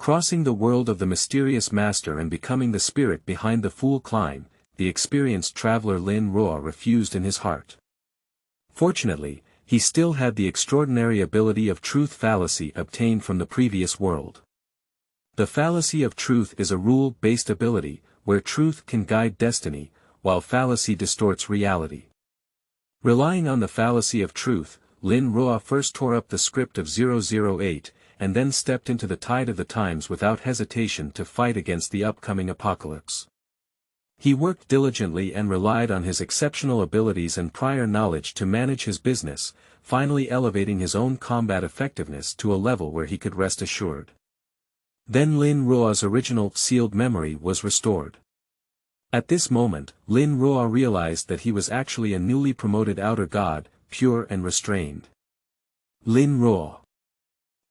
Crossing the world of the mysterious master and becoming the spirit behind the fool Klein, the experienced traveler Lin Ruo refused in his heart. Fortunately, he still had the extraordinary ability of truth fallacy obtained from the previous world. The fallacy of truth is a rule-based ability, where truth can guide destiny, while fallacy distorts reality. Relying on the fallacy of truth, Lin Ruo first tore up the script of 008, and then stepped into the tide of the times without hesitation to fight against the upcoming apocalypse. He worked diligently and relied on his exceptional abilities and prior knowledge to manage his business, finally elevating his own combat effectiveness to a level where he could rest assured. Then Lin Ruo's original sealed memory was restored. At this moment, Lin Ruo realized that he was actually a newly promoted outer god, pure and restrained. Lin Ruo.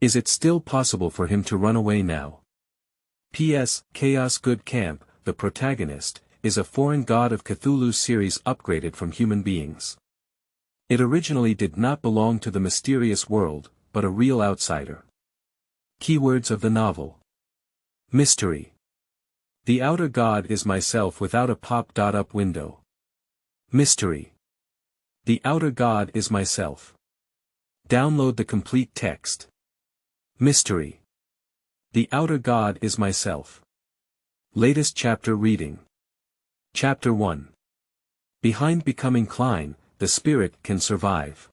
Is it still possible for him to run away now? P.S. Chaos Good Camp, the protagonist, is a foreign god of Cthulhu series upgraded from human beings. It originally did not belong to the mysterious world, but a real outsider. Keywords of the novel. Mystery. The outer god is myself without a pop-up window. Mystery. The outer god is myself. Download the complete text. Mystery. The outer god is myself. Latest chapter reading. Chapter 1. Behind becoming Klein, the spirit can survive.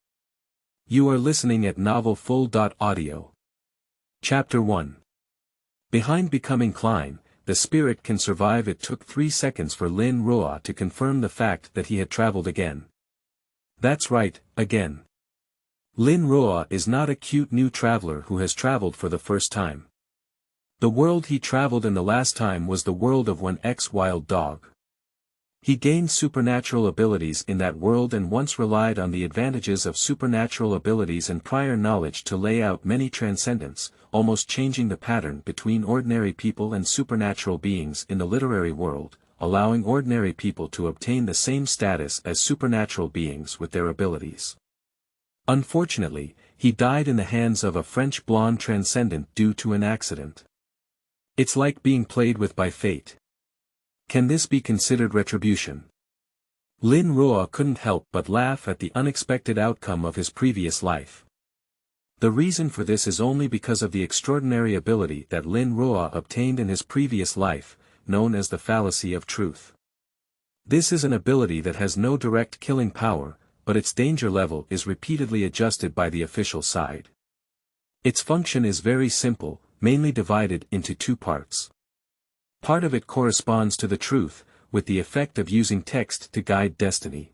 You are listening at novelfull.audio. Chapter 1. Behind becoming Klein, the spirit can survive. It took 3 seconds for Lin Ruo to confirm the fact that he had traveled again. That's right, again. Lin Ruo is not a cute new traveler who has traveled for the first time. The world he traveled in the last time was the world of one ex-wild dog. He gained supernatural abilities in that world and once relied on the advantages of supernatural abilities and prior knowledge to lay out many transcendents, almost changing the pattern between ordinary people and supernatural beings in the literary world, allowing ordinary people to obtain the same status as supernatural beings with their abilities. Unfortunately, he died in the hands of a French blonde transcendent due to an accident. It's like being played with by fate. Can this be considered retribution? Lin Ruo couldn't help but laugh at the unexpected outcome of his previous life. The reason for this is only because of the extraordinary ability that Lin Ruo obtained in his previous life, known as the fallacy of truth. This is an ability that has no direct killing power, but its danger level is repeatedly adjusted by the official side. Its function is very simple, mainly divided into 2 parts. Part of it corresponds to the truth, with the effect of using text to guide destiny.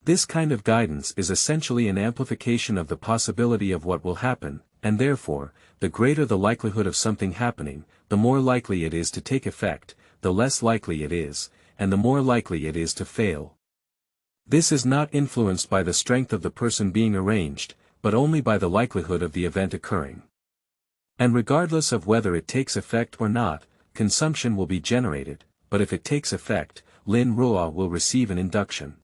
This kind of guidance is essentially an amplification of the possibility of what will happen, and therefore, the greater the likelihood of something happening, the more likely it is to take effect, the less likely it is, and the more likely it is to fail. This is not influenced by the strength of the person being arranged, but only by the likelihood of the event occurring. And regardless of whether it takes effect or not, consumption will be generated, but if it takes effect, Lin Ruo will receive an induction.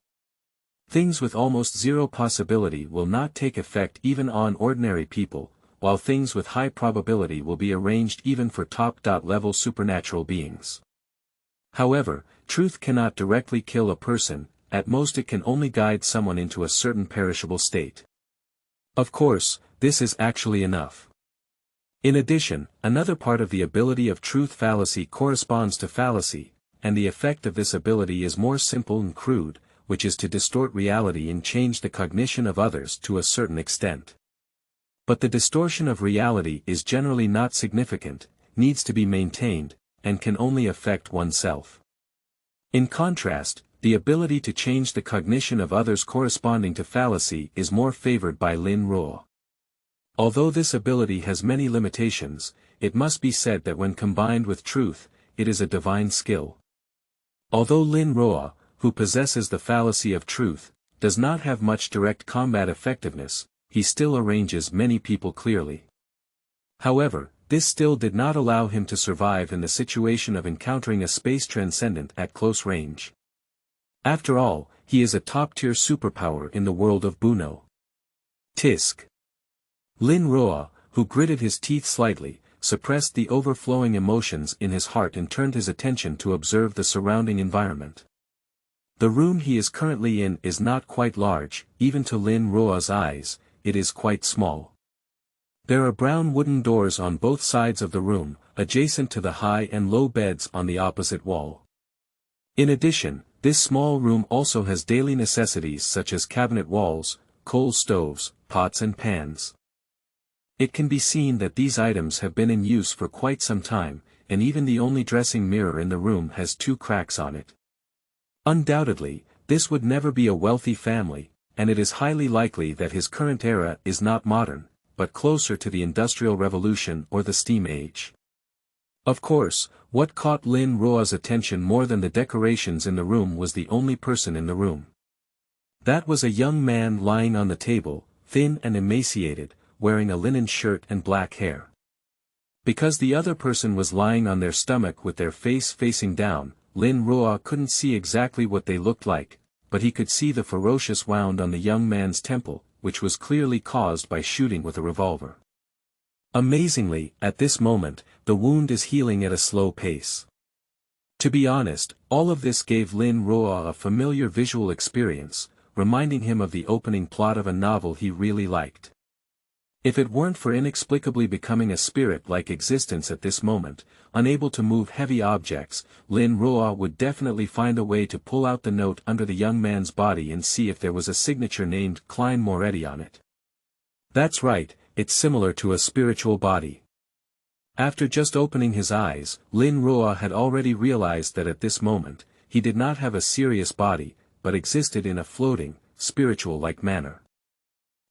Things with almost zero possibility will not take effect even on ordinary people, while things with high probability will be arranged even for top-level supernatural beings. However, truth cannot directly kill a person, at most it can only guide someone into a certain perishable state. Of course, this is actually enough. In addition, another part of the ability of truth fallacy corresponds to fallacy, and the effect of this ability is more simple and crude, which is to distort reality and change the cognition of others to a certain extent. But the distortion of reality is generally not significant, needs to be maintained, and can only affect oneself. In contrast, the ability to change the cognition of others corresponding to fallacy is more favored by Lin Ruo. Although this ability has many limitations, it must be said that when combined with truth, it is a divine skill. Although Lin Ruo, who possesses the fallacy of truth, does not have much direct combat effectiveness, he still arranges many people clearly. However, this still did not allow him to survive in the situation of encountering a space transcendent at close range. After all, he is a top-tier superpower in the world of Buno. Tisk. Lin Ruo, who gritted his teeth slightly, suppressed the overflowing emotions in his heart and turned his attention to observe the surrounding environment. The room he is currently in is not quite large, even to Lin Ruo's eyes, it is quite small. There are brown wooden doors on both sides of the room, adjacent to the high and low beds on the opposite wall. In addition, this small room also has daily necessities such as cabinet walls, coal stoves, pots and pans. It can be seen that these items have been in use for quite some time, and even the only dressing mirror in the room has 2 cracks on it. Undoubtedly, this would never be a wealthy family, and it is highly likely that his current era is not modern, but closer to the Industrial Revolution or the Steam Age. Of course, what caught Lin Ruo's attention more than the decorations in the room was the only person in the room. That was a young man lying on the table, thin and emaciated, wearing a linen shirt and black hair. Because the other person was lying on their stomach with their face facing down, Lin Ruo couldn't see exactly what they looked like, but he could see the ferocious wound on the young man's temple, which was clearly caused by shooting with a revolver. Amazingly, at this moment, the wound is healing at a slow pace. To be honest, all of this gave Lin Ruo a familiar visual experience, reminding him of the opening plot of a novel he really liked. If it weren't for inexplicably becoming a spirit-like existence at this moment, unable to move heavy objects, Lin Ruo would definitely find a way to pull out the note under the young man's body and see if there was a signature named Klein Moretti on it. That's right, it's similar to a spiritual body. After just opening his eyes, Lin Ruo had already realized that at this moment, he did not have a serious body, but existed in a floating, spiritual-like manner.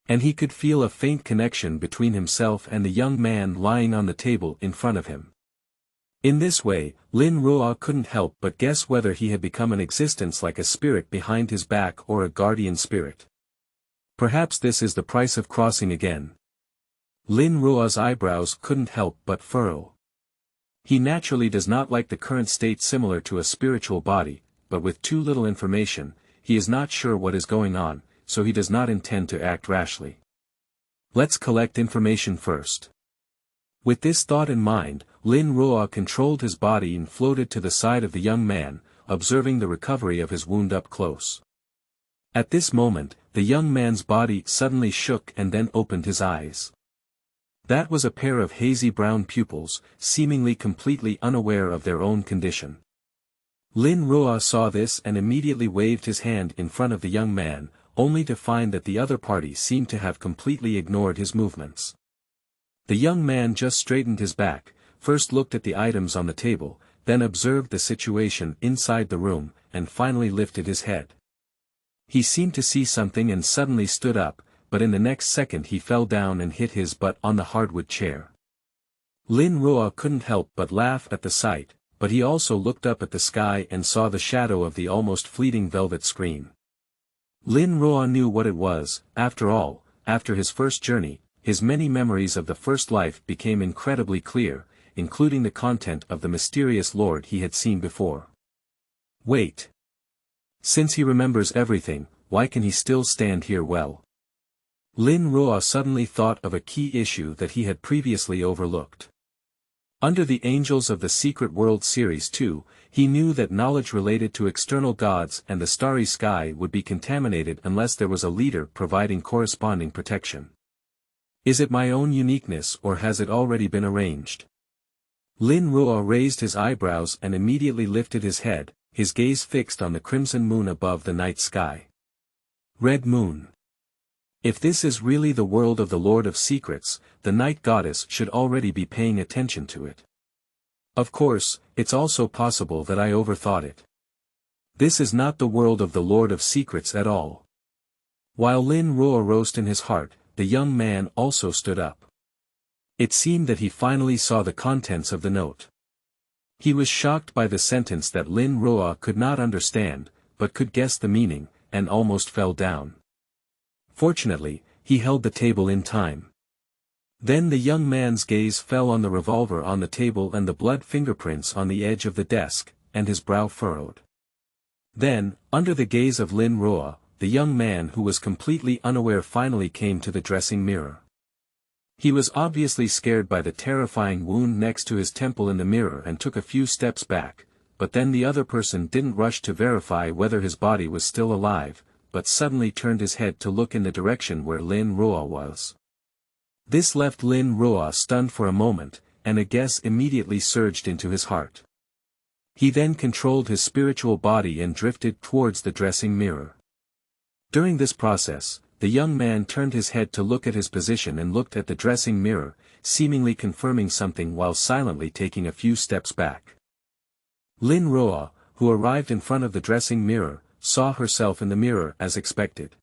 And he could feel a faint connection between himself and the young man lying on the table in front of him. In this way, Lin Ruo couldn't help but guess whether he had become an existence like a spirit behind his back or a guardian spirit. Perhaps this is the price of crossing again. Lin Ruo's eyebrows couldn't help but furrow. He naturally does not like the current state similar to a spiritual body, but with too little information, he is not sure what is going on, so he does not intend to act rashly. Let's collect information first. With this thought in mind, Lin Ruo controlled his body and floated to the side of the young man, observing the recovery of his wound up close. At this moment, the young man's body suddenly shook and then opened his eyes. That was a pair of hazy brown pupils, seemingly completely unaware of their own condition. Lin Ruo saw this and immediately waved his hand in front of the young man, only to find that the other party seemed to have completely ignored his movements. The young man just straightened his back, first looked at the items on the table, then observed the situation inside the room, and finally lifted his head. He seemed to see something and suddenly stood up, but in the next second he fell down and hit his butt on the hardwood chair. Lin Ruo couldn't help but laugh at the sight, but he also looked up at the sky and saw the shadow of the almost fleeting velvet screen. Lin Ruo knew what it was. After all, after his first journey, his many memories of the first life became incredibly clear, including the content of the mysterious lord he had seen before. Wait. Since he remembers everything, why can he still stand here well? Lin Ruo suddenly thought of a key issue that he had previously overlooked. Under the Angels of the Secret World Series 2, he knew that knowledge related to external gods and the starry sky would be contaminated unless there was a leader providing corresponding protection. Is it my own uniqueness or has it already been arranged? Lin Ruo raised his eyebrows and immediately lifted his head, his gaze fixed on the crimson moon above the night sky. Red moon. If this is really the world of the Lord of Secrets, the night goddess should already be paying attention to it. Of course, it's also possible that I overthought it. This is not the world of the Lord of Secrets at all. While Lin Ruo rose in his heart, the young man also stood up. It seemed that he finally saw the contents of the note. He was shocked by the sentence that Lin Ruo could not understand, but could guess the meaning, and almost fell down. Fortunately, he held the table in time. Then the young man's gaze fell on the revolver on the table and the blood fingerprints on the edge of the desk, and his brow furrowed. Then, under the gaze of Lin Ruo, the young man who was completely unaware finally came to the dressing mirror. He was obviously scared by the terrifying wound next to his temple in the mirror and took a few steps back, but then the other person didn't rush to verify whether his body was still alive, but suddenly turned his head to look in the direction where Lin Ruo was. This left Lin Ruo stunned for a moment, and a guess immediately surged into his heart. He then controlled his spiritual body and drifted towards the dressing mirror. During this process, the young man turned his head to look at his position and looked at the dressing mirror, seemingly confirming something while silently taking a few steps back. Lin Ruo, who arrived in front of the dressing mirror, saw herself in the mirror as expected.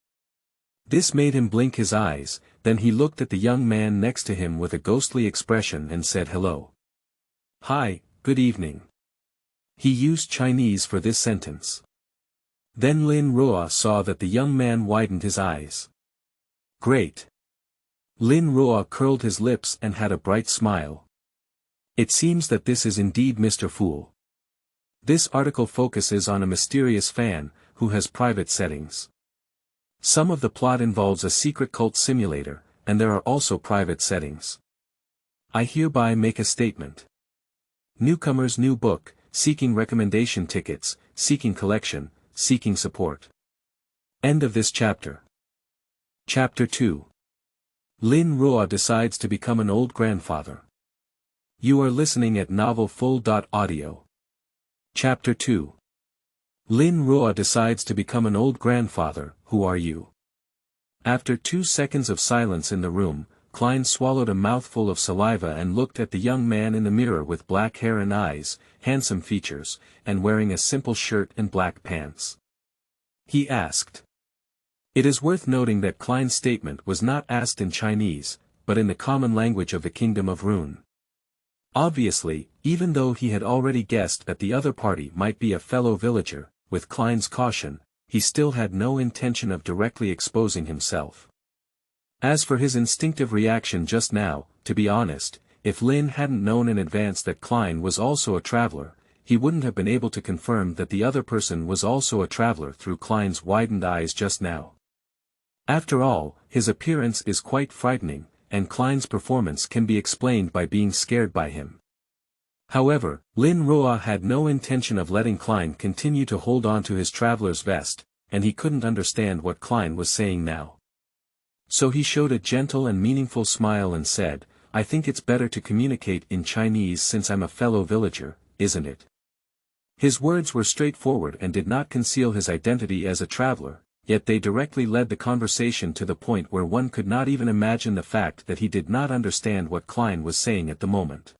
This made him blink his eyes, then he looked at the young man next to him with a ghostly expression and said hello. Hi, good evening. He used Chinese for this sentence. Then Lin Ruo saw that the young man widened his eyes. Great. Lin Ruo curled his lips and had a bright smile. It seems that this is indeed Mr. Fool. This article focuses on a mysterious fan, who has private settings. Some of the plot involves a secret cult simulator, and there are also private settings. I hereby make a statement. Newcomer's new book, seeking recommendation tickets, seeking collection, seeking support. End of this chapter. Chapter 2. Lin Ruo decides to become an old grandfather. You are listening at novelfull.audio. Chapter 2. Lin Ruo decides to become an old grandfather. Who are you? After 2 seconds of silence in the room, Klein swallowed a mouthful of saliva and looked at the young man in the mirror with black hair and eyes, handsome features, and wearing a simple shirt and black pants. He asked. It is worth noting that Klein's statement was not asked in Chinese, but in the common language of the Kingdom of Rune. Obviously, even though he had already guessed that the other party might be a fellow villager, with Klein's caution, he still had no intention of directly exposing himself. As for his instinctive reaction just now, to be honest, if Lin hadn't known in advance that Klein was also a traveler, he wouldn't have been able to confirm that the other person was also a traveler through Klein's widened eyes just now. After all, his appearance is quite frightening, and Klein's performance can be explained by being scared by him. However, Lin Ruo had no intention of letting Klein continue to hold on to his traveler's vest, and he couldn't understand what Klein was saying now. So he showed a gentle and meaningful smile and said, I think it's better to communicate in Chinese since I'm a fellow villager, isn't it? His words were straightforward and did not conceal his identity as a traveler, yet they directly led the conversation to the point where one could not even imagine the fact that he did not understand what Klein was saying at the moment.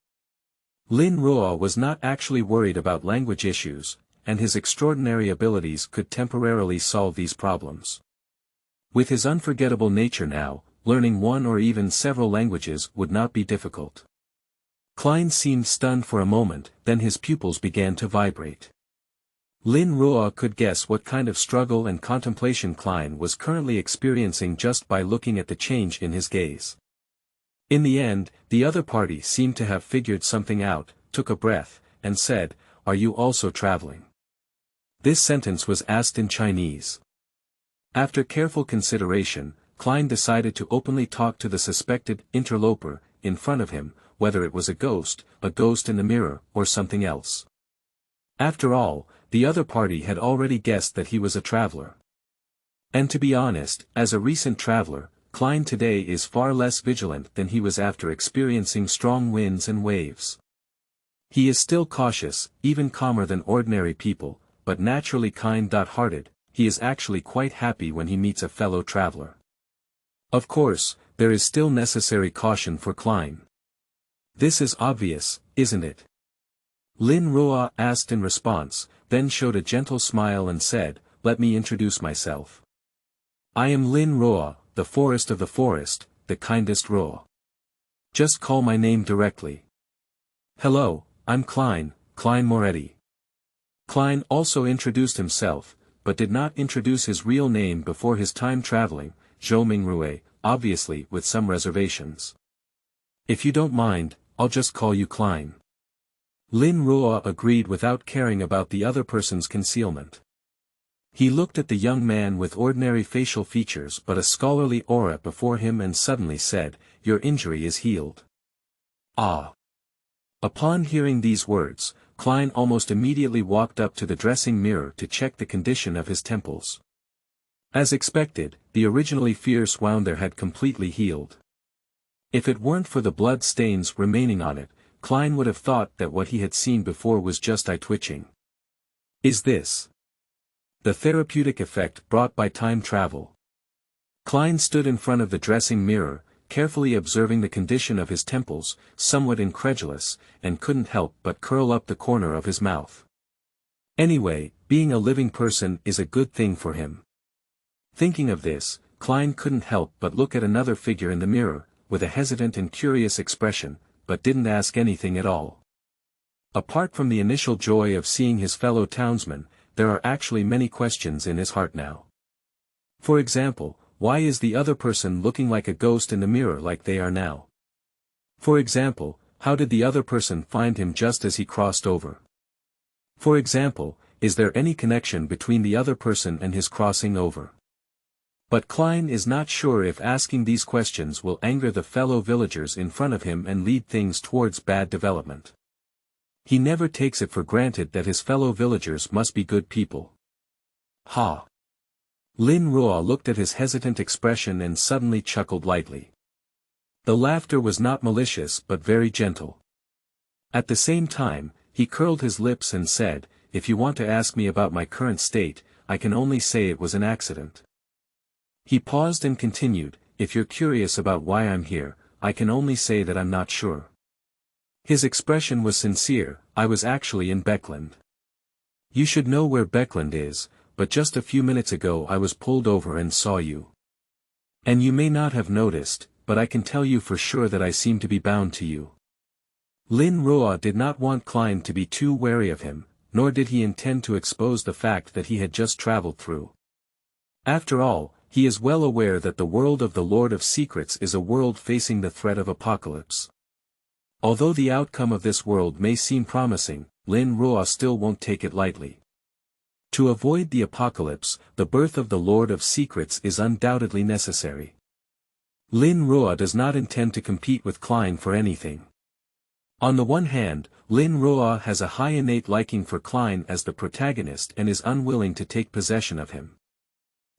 Lin Ruo was not actually worried about language issues, and his extraordinary abilities could temporarily solve these problems. With his unforgettable nature now, learning one or even several languages would not be difficult. Klein seemed stunned for a moment, then his pupils began to vibrate. Lin Ruo could guess what kind of struggle and contemplation Klein was currently experiencing just by looking at the change in his gaze. In the end, the other party seemed to have figured something out, took a breath, and said, Are you also traveling? This sentence was asked in Chinese. After careful consideration, Klein decided to openly talk to the suspected interloper in front of him, whether it was a ghost in the mirror, or something else. After all, the other party had already guessed that he was a traveler. And to be honest, as a recent traveler, Klein today is far less vigilant than he was after experiencing strong winds and waves. He is still cautious, even calmer than ordinary people, but naturally kind-hearted. He is actually quite happy when he meets a fellow traveler. Of course, there is still necessary caution for Klein. This is obvious, isn't it? Lin Ruo asked in response, then showed a gentle smile and said, Let me introduce myself. I am Lin Ruo, the forest of the forest, the kindest Ruo. Just call my name directly. Hello, I'm Klein Moretti. Klein also introduced himself, but did not introduce his real name before his time traveling, Zhou Mingrue, obviously with some reservations. If you don't mind, I'll just call you Klein. Lin Ruo agreed without caring about the other person's concealment. He looked at the young man with ordinary facial features but a scholarly aura before him and suddenly said, your injury is healed. Ah! Upon hearing these words, Klein almost immediately walked up to the dressing mirror to check the condition of his temples. As expected, the originally fierce wound there had completely healed. If it weren't for the blood stains remaining on it, Klein would have thought that what he had seen before was just eye twitching. Is this the therapeutic effect brought by time travel? Klein stood in front of the dressing mirror, carefully observing the condition of his temples, somewhat incredulous, and couldn't help but curl up the corner of his mouth. Anyway, being a living person is a good thing for him. Thinking of this, Klein couldn't help but look at another figure in the mirror, with a hesitant and curious expression, but didn't ask anything at all. Apart from the initial joy of seeing his fellow townsmen, there are actually many questions in his heart now. For example, why is the other person looking like a ghost in the mirror like they are now? For example, how did the other person find him just as he crossed over? For example, is there any connection between the other person and his crossing over? But Klein is not sure if asking these questions will anger the fellow villagers in front of him and lead things towards bad development. He never takes it for granted that his fellow villagers must be good people. Ha! Lin Ruo looked at his hesitant expression and suddenly chuckled lightly. The laughter was not malicious but very gentle. At the same time, he curled his lips and said, "If you want to ask me about my current state, I can only say it was an accident." He paused and continued, "If you're curious about why I'm here, I can only say that I'm not sure." His expression was sincere. "I was actually in Beckland. You should know where Beckland is, but just a few minutes ago I was pulled over and saw you. And you may not have noticed, but I can tell you for sure that I seem to be bound to you." Lin Ruo did not want Klein to be too wary of him, nor did he intend to expose the fact that he had just traveled through. After all, he is well aware that the world of the Lord of Secrets is a world facing the threat of apocalypse. Although the outcome of this world may seem promising, Lin Ruo still won't take it lightly. To avoid the apocalypse, the birth of the Lord of Secrets is undoubtedly necessary. Lin Ruo does not intend to compete with Klein for anything. On the one hand, Lin Ruo has a high innate liking for Klein as the protagonist and is unwilling to take possession of him.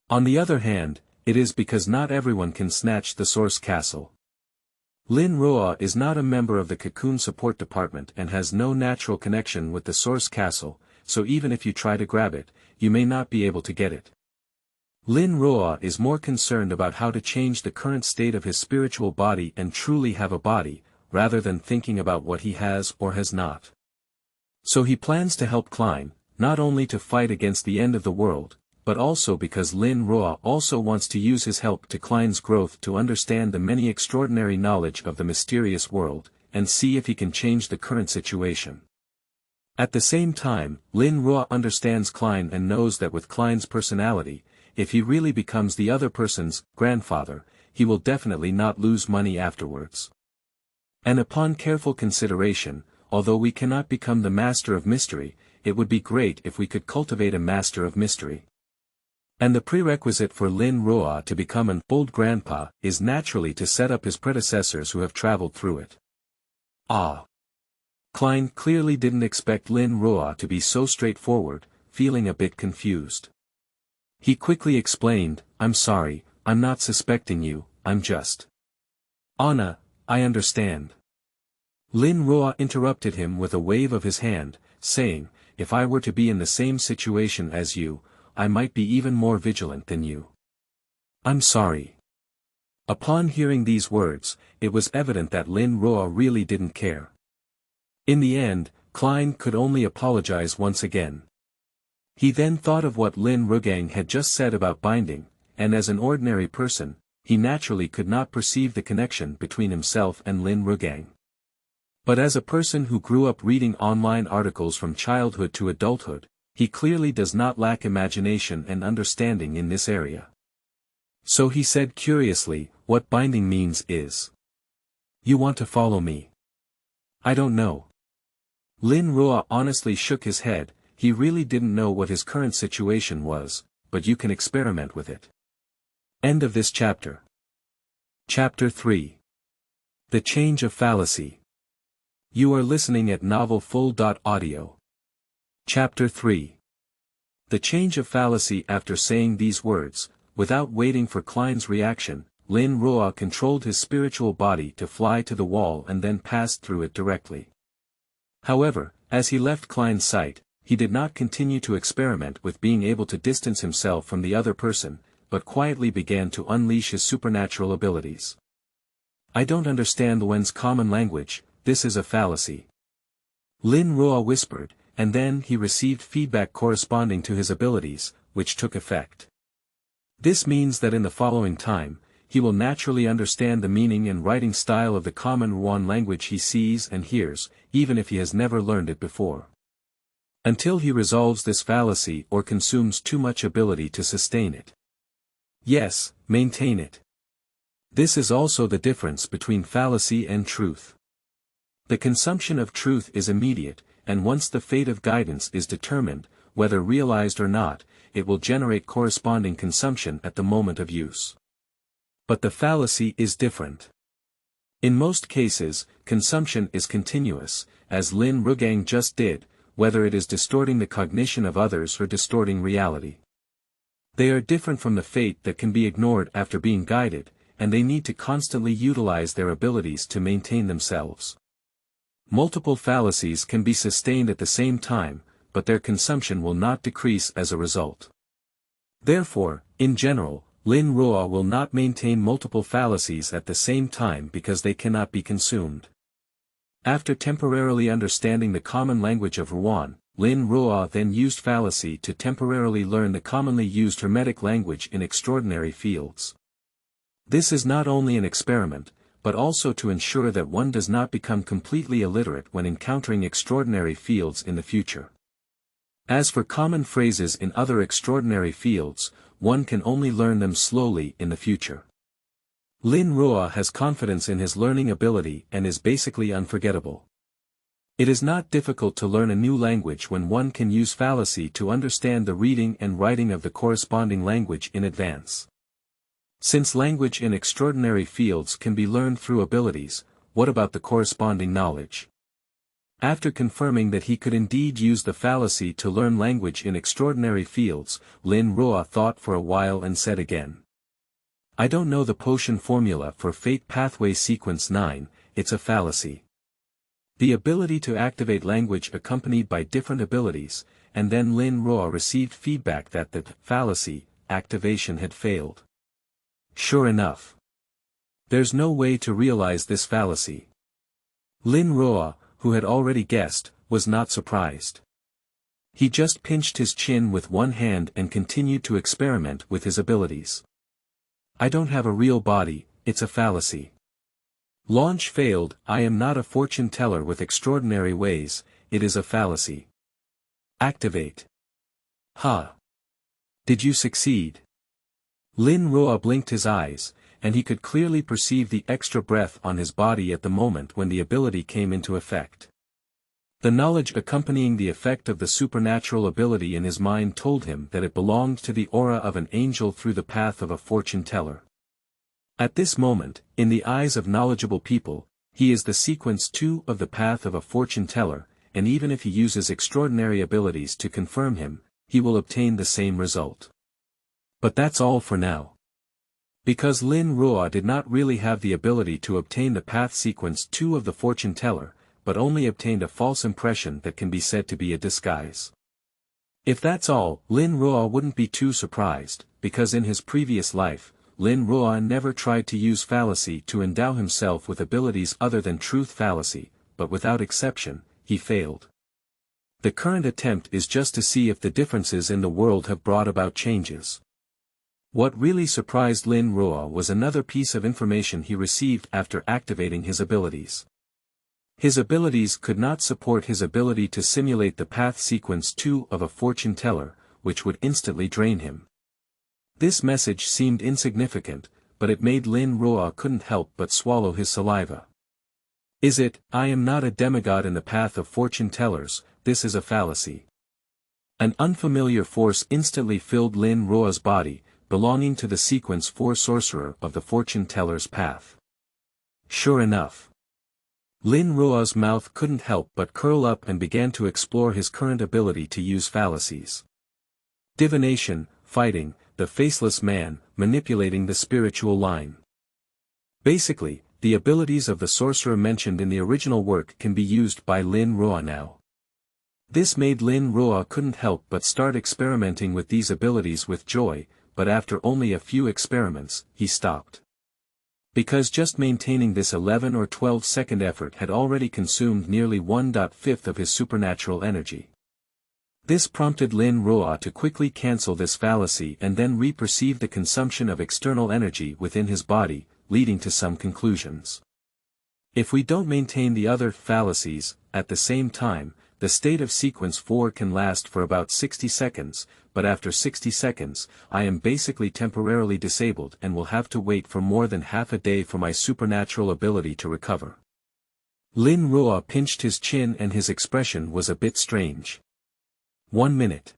On the other hand, it is because not everyone can snatch the Source Castle. Lin Ruo is not a member of the Cocoon Support Department and has no natural connection with the Source Castle, so even if you try to grab it, you may not be able to get it. Lin Ruo is more concerned about how to change the current state of his spiritual body and truly have a body, rather than thinking about what he has or has not. So he plans to help Klein, not only to fight against the end of the world, but also because Lin Ruo also wants to use his help to Klein's growth to understand the many extraordinary knowledge of the mysterious world, and see if he can change the current situation. At the same time, Lin Ruo understands Klein and knows that with Klein's personality, if he really becomes the other person's grandfather, he will definitely not lose money afterwards. And upon careful consideration, although we cannot become the master of mystery, it would be great if we could cultivate a master of mystery. And the prerequisite for Lin Ruo to become an old grandpa is naturally to set up his predecessors who have traveled through it. Ah! Klein clearly didn't expect Lin Ruo to be so straightforward, feeling a bit confused. He quickly explained, "I'm sorry, I'm not suspecting you, I'm just..." "Anna, I understand." Lin Ruo interrupted him with a wave of his hand, saying, "If I were to be in the same situation as you, I might be even more vigilant than you. I'm sorry." Upon hearing these words, it was evident that Lin Ruo really didn't care. In the end, Klein could only apologize once again. He then thought of what Lin Rugang had just said about binding, and as an ordinary person, he naturally could not perceive the connection between himself and Lin Rugang. But as a person who grew up reading online articles from childhood to adulthood, he clearly does not lack imagination and understanding in this area. So he said curiously, "What binding means is... You want to follow me?" "I don't know." Lin Ruo honestly shook his head. He really didn't know what his current situation was, but you can experiment with it. End of this chapter. Chapter 3. The Change of Fallacy. You are listening at novelfull.audio. Chapter 3. The Change of Fallacy. After saying these words, without waiting for Klein's reaction, Lin Ruo controlled his spiritual body to fly to the wall and then passed through it directly. However, as he left Klein's sight, he did not continue to experiment with being able to distance himself from the other person, but quietly began to unleash his supernatural abilities. I don't understand Wen's common language, this is a fallacy. Lin Ruo whispered, and then he received feedback corresponding to his abilities, which took effect. This means that in the following time, he will naturally understand the meaning and writing style of the common Ruan language he sees and hears, even if he has never learned it before. Until he resolves this fallacy or consumes too much ability to sustain it. Yes, maintain it. This is also the difference between fallacy and truth. The consumption of truth is immediate, and once the fate of guidance is determined, whether realized or not, it will generate corresponding consumption at the moment of use. But the fallacy is different. In most cases, consumption is continuous, as Lin Ruo just did, whether it is distorting the cognition of others or distorting reality. They are different from the fate that can be ignored after being guided, and they need to constantly utilize their abilities to maintain themselves. Multiple fallacies can be sustained at the same time, but their consumption will not decrease as a result. Therefore, in general, Lin Ruo will not maintain multiple fallacies at the same time because they cannot be consumed. After temporarily understanding the common language of Ruan, Lin Ruo then used fallacy to temporarily learn the commonly used Hermetic language in extraordinary fields. This is not only an experiment, but also to ensure that one does not become completely illiterate when encountering extraordinary fields in the future. As for common phrases in other extraordinary fields, one can only learn them slowly in the future. Lin Ruo has confidence in his learning ability and is basically unforgettable. It is not difficult to learn a new language when one can use fallacy to understand the reading and writing of the corresponding language in advance. Since language in extraordinary fields can be learned through abilities, what about the corresponding knowledge? After confirming that he could indeed use the fallacy to learn language in extraordinary fields, Lin Ruo thought for a while and said again. I don't know the potion formula for Fate Pathway Sequence 9, it's a fallacy. The ability to activate language accompanied by different abilities, and then Lin Ruo received feedback that the fallacy activation had failed. Sure enough. There's no way to realize this fallacy. Lin Ruo, who had already guessed, was not surprised. He just pinched his chin with one hand and continued to experiment with his abilities. I don't have a real body, it's a fallacy. Launch failed, I am not a fortune teller with extraordinary ways, it is a fallacy. Activate. Ha! Did you succeed? Lin Ruo blinked his eyes, and he could clearly perceive the extra breath on his body at the moment when the ability came into effect. The knowledge accompanying the effect of the supernatural ability in his mind told him that it belonged to the aura of an angel through the path of a fortune teller. At this moment, in the eyes of knowledgeable people, he is the sequence 2 of the path of a fortune teller, and even if he uses extraordinary abilities to confirm him, he will obtain the same result. But that's all for now. Because Lin Ruo did not really have the ability to obtain the path sequence 2 of the fortune teller, but only obtained a false impression that can be said to be a disguise. If that's all, Lin Ruo wouldn't be too surprised, because in his previous life, Lin Ruo never tried to use fallacy to endow himself with abilities other than truth fallacy, but without exception, he failed. The current attempt is just to see if the differences in the world have brought about changes. What really surprised Lin Ruo was another piece of information he received after activating his abilities. His abilities could not support his ability to simulate the path sequence 2 of a fortune teller, which would instantly drain him. This message seemed insignificant, but it made Lin Ruo couldn't help but swallow his saliva. Is it, I am not a demigod in the path of fortune tellers, this is a fallacy. An unfamiliar force instantly filled Lin Ruo's body, belonging to the sequence 4 sorcerer of the fortune teller's path. Sure enough, Lin Ruo's mouth couldn't help but curl up and began to explore his current ability to use fallacies. Divination, fighting, the faceless man, manipulating the spiritual line. Basically, the abilities of the sorcerer mentioned in the original work can be used by Lin Ruo now. This made Lin Ruo couldn't help but start experimenting with these abilities with joy, but after only a few experiments, he stopped. Because just maintaining this 11 or 12-second effort had already consumed nearly 1/5 of his supernatural energy. This prompted Lin Ruo to quickly cancel this fallacy and then re-perceive the consumption of external energy within his body, leading to some conclusions. If we don't maintain the other fallacies, at the same time, the state of sequence 4 can last for about 60 seconds, but after 60 seconds, I am basically temporarily disabled and will have to wait for more than half a day for my supernatural ability to recover. Lin Ruo pinched his chin and his expression was a bit strange. 1 minute.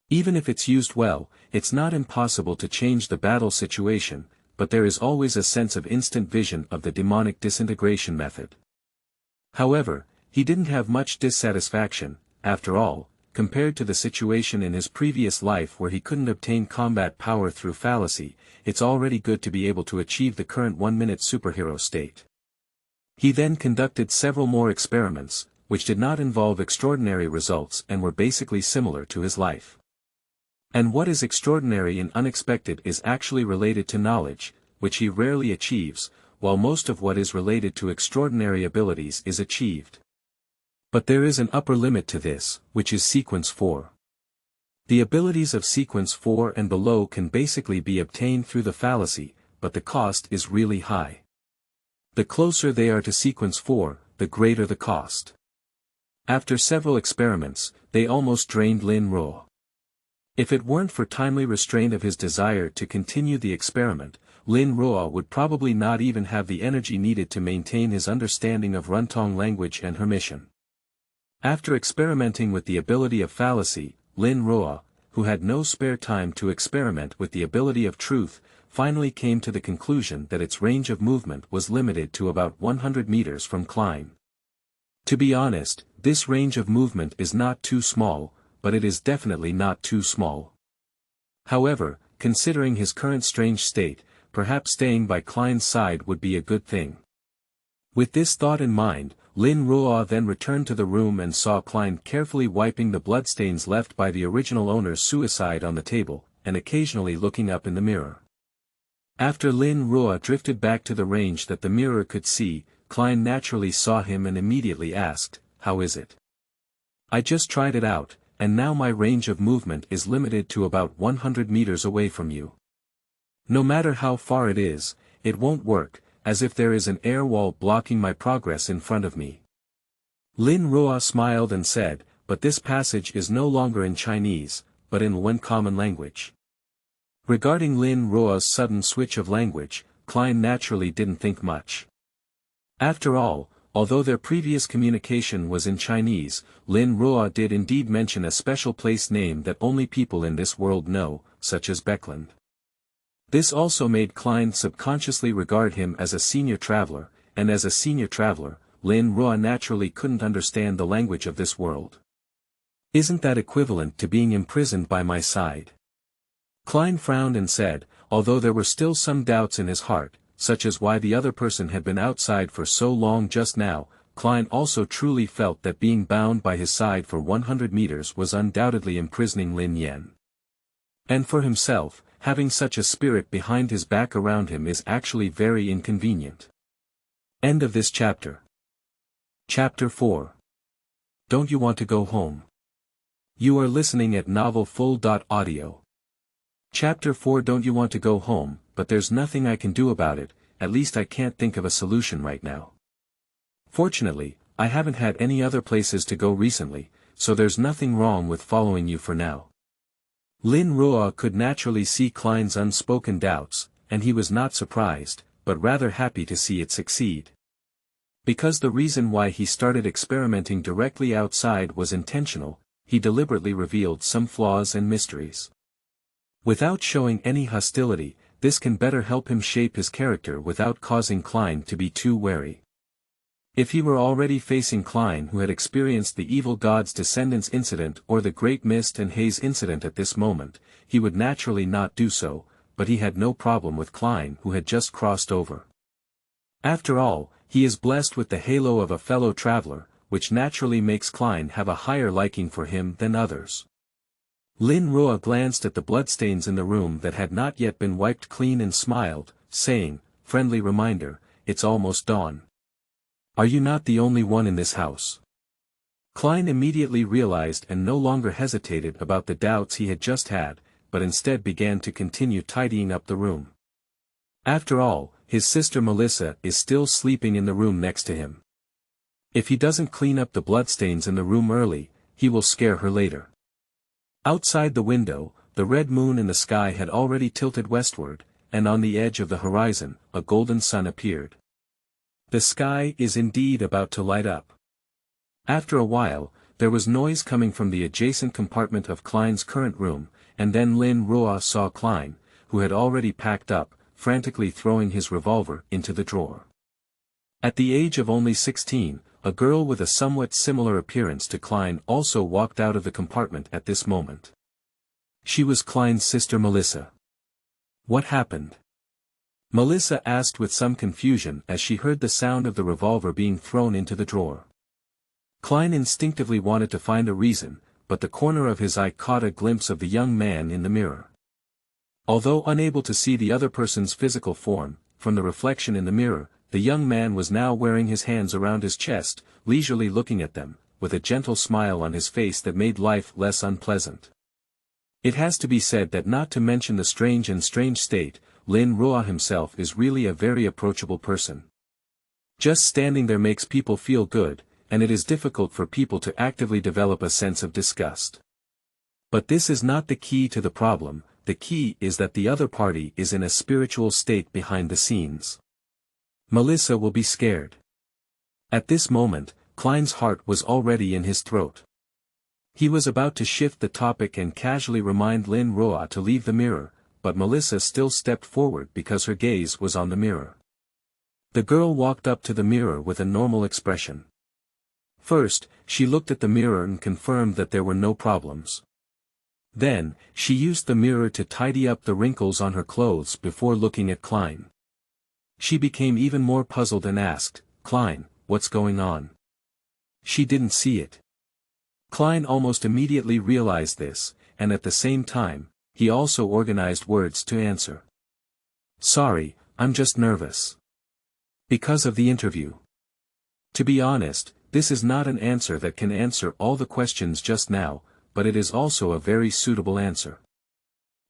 Even if it's used well, it's not impossible to change the battle situation, but there is always a sense of instant vision of the demonic disintegration method. However, he didn't have much dissatisfaction, after all, compared to the situation in his previous life where he couldn't obtain combat power through fallacy. It's already good to be able to achieve the current 1-minute superhero state. He then conducted several more experiments, which did not involve extraordinary results and were basically similar to his life. And what is extraordinary and unexpected is actually related to knowledge, which he rarely achieves, while most of what is related to extraordinary abilities is achieved. But there is an upper limit to this, which is sequence 4. The abilities of sequence 4 and below can basically be obtained through the fallacy, but the cost is really high. The closer they are to sequence 4, the greater the cost. After several experiments, they almost drained Lin Ruo. If it weren't for timely restraint of his desire to continue the experiment, Lin Ruo would probably not even have the energy needed to maintain his understanding of Runtong language and her mission. After experimenting with the ability of fallacy, Lin Ruo, who had no spare time to experiment with the ability of truth, finally came to the conclusion that its range of movement was limited to about 100 meters from Klein. To be honest, this range of movement is not too small, but it is definitely not too small. However, considering his current strange state, perhaps staying by Klein's side would be a good thing. With this thought in mind, Lin Ruo then returned to the room and saw Klein carefully wiping the bloodstains left by the original owner's suicide on the table, and occasionally looking up in the mirror. After Lin Ruo drifted back to the range that the mirror could see, Klein naturally saw him and immediately asked, "How is it?" "I just tried it out, and now my range of movement is limited to about 100 meters away from you. No matter how far it is, it won't work, as if there is an air wall blocking my progress in front of me." Lin Ruo smiled and said, "But this passage is no longer in Chinese, but in one common language." Regarding Lin Ruo's sudden switch of language, Klein naturally didn't think much. After all, although their previous communication was in Chinese, Lin Ruo did indeed mention a special place name that only people in this world know, such as Beckland. This also made Klein subconsciously regard him as a senior traveler, and as a senior traveler, Lin Ruo naturally couldn't understand the language of this world. "Isn't that equivalent to being imprisoned by my side?" Klein frowned and said, although there were still some doubts in his heart, such as why the other person had been outside for so long just now. Klein also truly felt that being bound by his side for 100 meters was undoubtedly imprisoning Lin Yen. And for himself, having such a spirit behind his back around him is actually very inconvenient. End of this chapter. Chapter 4. Don't you want to go home? You are listening at novelfull.audio. Chapter 4. Don't you want to go home, but there's nothing I can do about it, at least I can't think of a solution right now. Fortunately, I haven't had any other places to go recently, so there's nothing wrong with following you for now. Lin Ruo could naturally see Klein's unspoken doubts, and he was not surprised, but rather happy to see it succeed. Because the reason why he started experimenting directly outside was intentional, he deliberately revealed some flaws and mysteries. Without showing any hostility, this can better help him shape his character without causing Klein to be too wary. If he were already facing Klein, who had experienced the evil god's descendants incident or the Great Mist and Haze incident at this moment, he would naturally not do so, but he had no problem with Klein, who had just crossed over. After all, he is blessed with the halo of a fellow traveler, which naturally makes Klein have a higher liking for him than others. Lin Ruo glanced at the bloodstains in the room that had not yet been wiped clean and smiled, saying, "Friendly reminder, it's almost dawn. Are you not the only one in this house?" Klein immediately realized and no longer hesitated about the doubts he had just had, but instead began to continue tidying up the room. After all, his sister Melissa is still sleeping in the room next to him. If he doesn't clean up the bloodstains in the room early, he will scare her later. Outside the window, the red moon in the sky had already tilted westward, and on the edge of the horizon, a golden sun appeared. The sky is indeed about to light up. After a while, there was noise coming from the adjacent compartment of Klein's current room, and then Lin Ruo saw Klein, who had already packed up, frantically throwing his revolver into the drawer. At the age of only 16, a girl with a somewhat similar appearance to Klein also walked out of the compartment at this moment. She was Klein's sister Melissa. What happened? Melissa asked with some confusion as she heard the sound of the revolver being thrown into the drawer. Klein instinctively wanted to find a reason, but the corner of his eye caught a glimpse of the young man in the mirror. Although unable to see the other person's physical form, from the reflection in the mirror, the young man was now wearing his hands around his chest, leisurely looking at them, with a gentle smile on his face that made life less unpleasant. It has to be said that not to mention the strange state, Lin Ruo himself is really a very approachable person. Just standing there makes people feel good, and it is difficult for people to actively develop a sense of disgust. But this is not the key to the problem. The key is that the other party is in a spiritual state behind the scenes. Melissa will be scared. At this moment, Klein's heart was already in his throat. He was about to shift the topic and casually remind Lin Ruo to leave the mirror, but Melissa still stepped forward because her gaze was on the mirror. The girl walked up to the mirror with a normal expression. First, she looked at the mirror and confirmed that there were no problems. Then, she used the mirror to tidy up the wrinkles on her clothes before looking at Klein. She became even more puzzled and asked, "Klein, what's going on?" She didn't see it. Klein almost immediately realized this, and at the same time, he also organized words to answer. "Sorry, I'm just nervous. Because of the interview." To be honest, this is not an answer that can answer all the questions just now, but it is also a very suitable answer.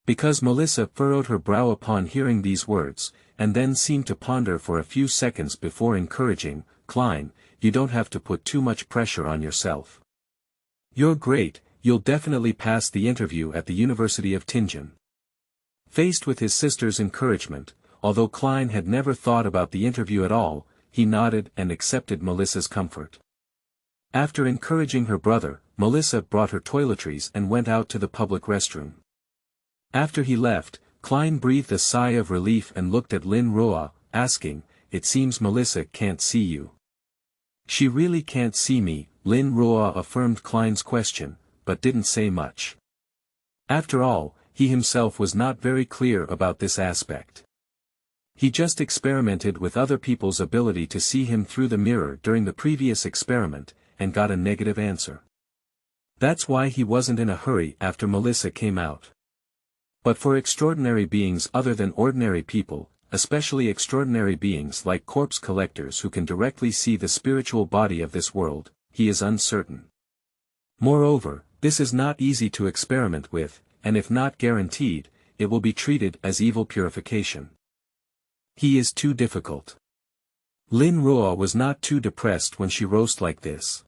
Because Melissa furrowed her brow upon hearing these words, and then seemed to ponder for a few seconds before encouraging, "Klein, you don't have to put too much pressure on yourself. You're great, you'll definitely pass the interview at the University of Tianjin." Faced with his sister's encouragement, although Klein had never thought about the interview at all, he nodded and accepted Melissa's comfort. After encouraging her brother, Melissa brought her toiletries and went out to the public restroom. After he left, Klein breathed a sigh of relief and looked at Lin Ruo, asking, "It seems Melissa can't see you." "She really can't see me," Lin Ruo affirmed Klein's question, but didn't say much. After all, he himself was not very clear about this aspect. He just experimented with other people's ability to see him through the mirror during the previous experiment, and got a negative answer. That's why he wasn't in a hurry after Melissa came out. But for extraordinary beings other than ordinary people, especially extraordinary beings like corpse collectors who can directly see the spiritual body of this world, he is uncertain. Moreover, this is not easy to experiment with, and if not guaranteed, it will be treated as evil purification. He is too difficult. Lin Ruo was not too depressed when she roast like this.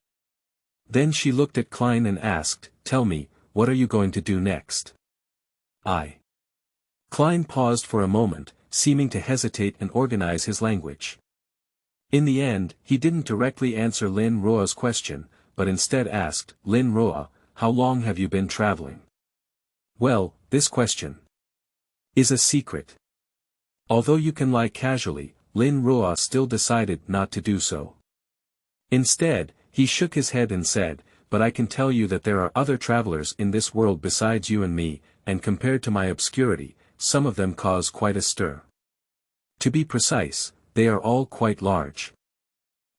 Then she looked at Klein and asked, "Tell me, what are you going to do next?" Klein paused for a moment, seeming to hesitate and organize his language. In the end, he didn't directly answer Lin Ruo's question, but instead asked, "Lin Ruo, how long have you been traveling?" "Well, this question is a secret. Although you can lie casually, Lin Ruo still decided not to do so. Instead, he shook his head and said, "But I can tell you that there are other travelers in this world besides you and me, and compared to my obscurity, some of them cause quite a stir. To be precise, they are all quite large."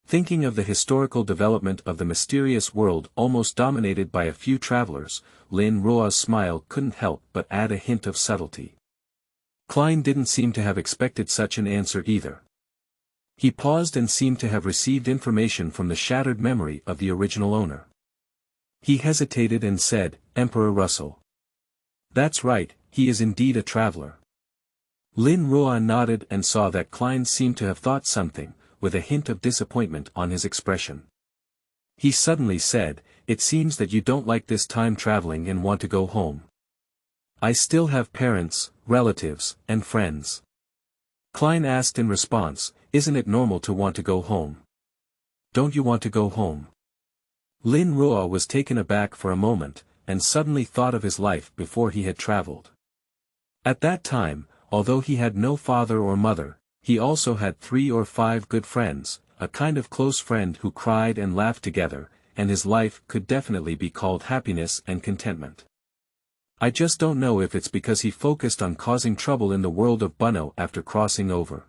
Thinking of the historical development of the mysterious world almost dominated by a few travelers, Lin Ruo's smile couldn't help but add a hint of subtlety. Klein didn't seem to have expected such an answer either. He paused and seemed to have received information from the shattered memory of the original owner. He hesitated and said, "Emperor Russell. That's right, he is indeed a traveler." Lin Ruo nodded and saw that Klein seemed to have thought something, with a hint of disappointment on his expression. He suddenly said, "It seems that you don't like this time traveling and want to go home." "I still have parents, relatives, and friends." Klein asked in response, "Isn't it normal to want to go home? Don't you want to go home?" Lin Ruo was taken aback for a moment, and suddenly thought of his life before he had traveled. At that time, although he had no father or mother, he also had 3 or 5 good friends, a kind of close friend who cried and laughed together, and his life could definitely be called happiness and contentment. I just don't know if it's because he focused on causing trouble in the world of Bunno after crossing over.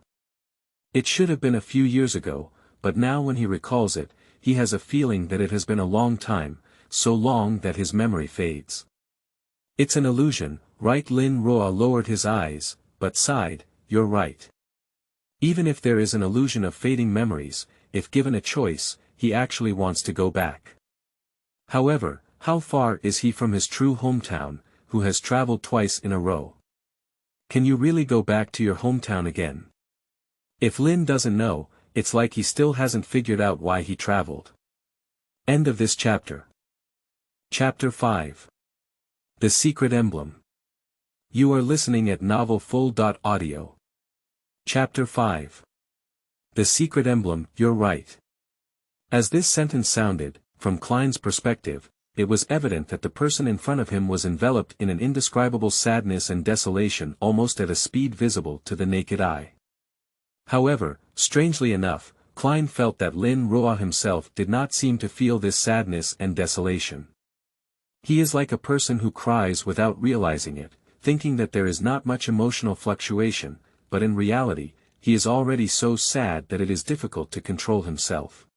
It should have been a few years ago, but now when he recalls it, he has a feeling that it has been a long time, so long that his memory fades. It's an illusion, right? Lin Ruo lowered his eyes, but sighed, "You're right. Even if there is an illusion of fading memories, if given a choice, he actually wants to go back." However, how far is he from his true hometown, who has traveled twice in a row? Can you really go back to your hometown again? If Lin doesn't know, it's like he still hasn't figured out why he traveled. End of this chapter. Chapter 5. The Secret Emblem. You are listening at novelfull.audio. Chapter 5. The Secret Emblem. You're right. As this sentence sounded, from Klein's perspective, it was evident that the person in front of him was enveloped in an indescribable sadness and desolation almost at a speed visible to the naked eye. However, strangely enough, Klein felt that Lin Ruo himself did not seem to feel this sadness and desolation. He is like a person who cries without realizing it, thinking that there is not much emotional fluctuation, but in reality, he is already so sad that it is difficult to control himself.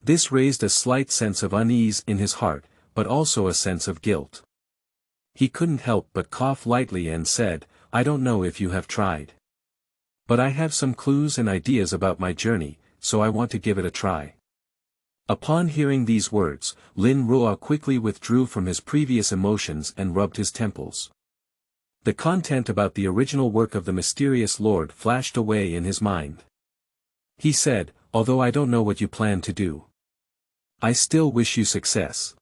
This raised a slight sense of unease in his heart, but also a sense of guilt. He couldn't help but cough lightly and said, "I don't know if you have tried. But I have some clues and ideas about my journey, so I want to give it a try." Upon hearing these words, Lin Ruo quickly withdrew from his previous emotions and rubbed his temples. The content about the original work of the mysterious lord flashed away in his mind. He said, "Although I don't know what you plan to do, I still wish you success."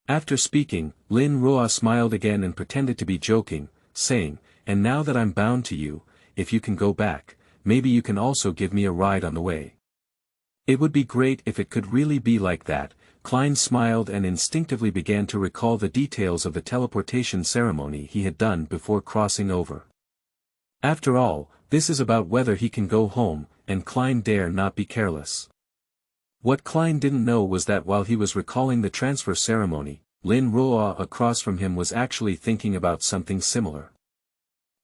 After speaking, Lin Ruo smiled again and pretended to be joking, saying, "And now that I'm bound to you, if you can go back, maybe you can also give me a ride on the way." It would be great if it could really be like that. Klein smiled and instinctively began to recall the details of the teleportation ceremony he had done before crossing over. After all, this is about whether he can go home, and Klein dare not be careless. What Klein didn't know was that while he was recalling the transfer ceremony, Lin Ruo across from him was actually thinking about something similar.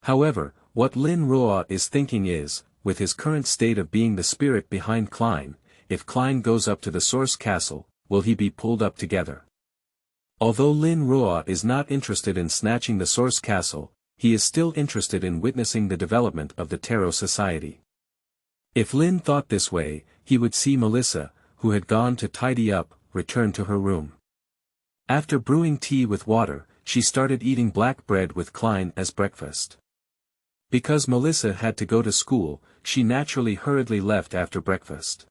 However, what Lin Ruo is thinking is, with his current state of being the spirit behind Klein, if Klein goes up to the Source Castle, will he be pulled up together? Although Lin Ruo is not interested in snatching the Source Castle, he is still interested in witnessing the development of the Tarot Society. If Lin thought this way, he would see Melissa, who had gone to tidy up, return to her room. After brewing tea with water, she started eating black bread with Klein as breakfast. Because Melissa had to go to school, she naturally hurriedly left after breakfast.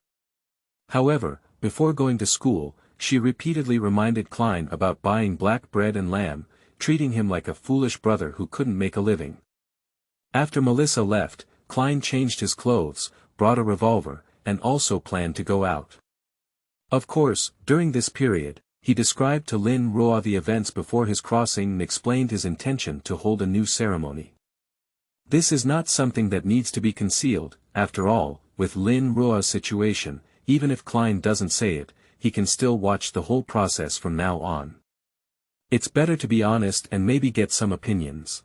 However, before going to school, she repeatedly reminded Klein about buying black bread and lamb, treating him like a foolish brother who couldn't make a living. After Melissa left, Klein changed his clothes, brought a revolver, and also planned to go out. Of course, during this period, he described to Lin Ruo the events before his crossing and explained his intention to hold a new ceremony. This is not something that needs to be concealed. After all, with Lin Ruo's situation, even if Klein doesn't say it, he can still watch the whole process from now on. It's better to be honest and maybe get some opinions.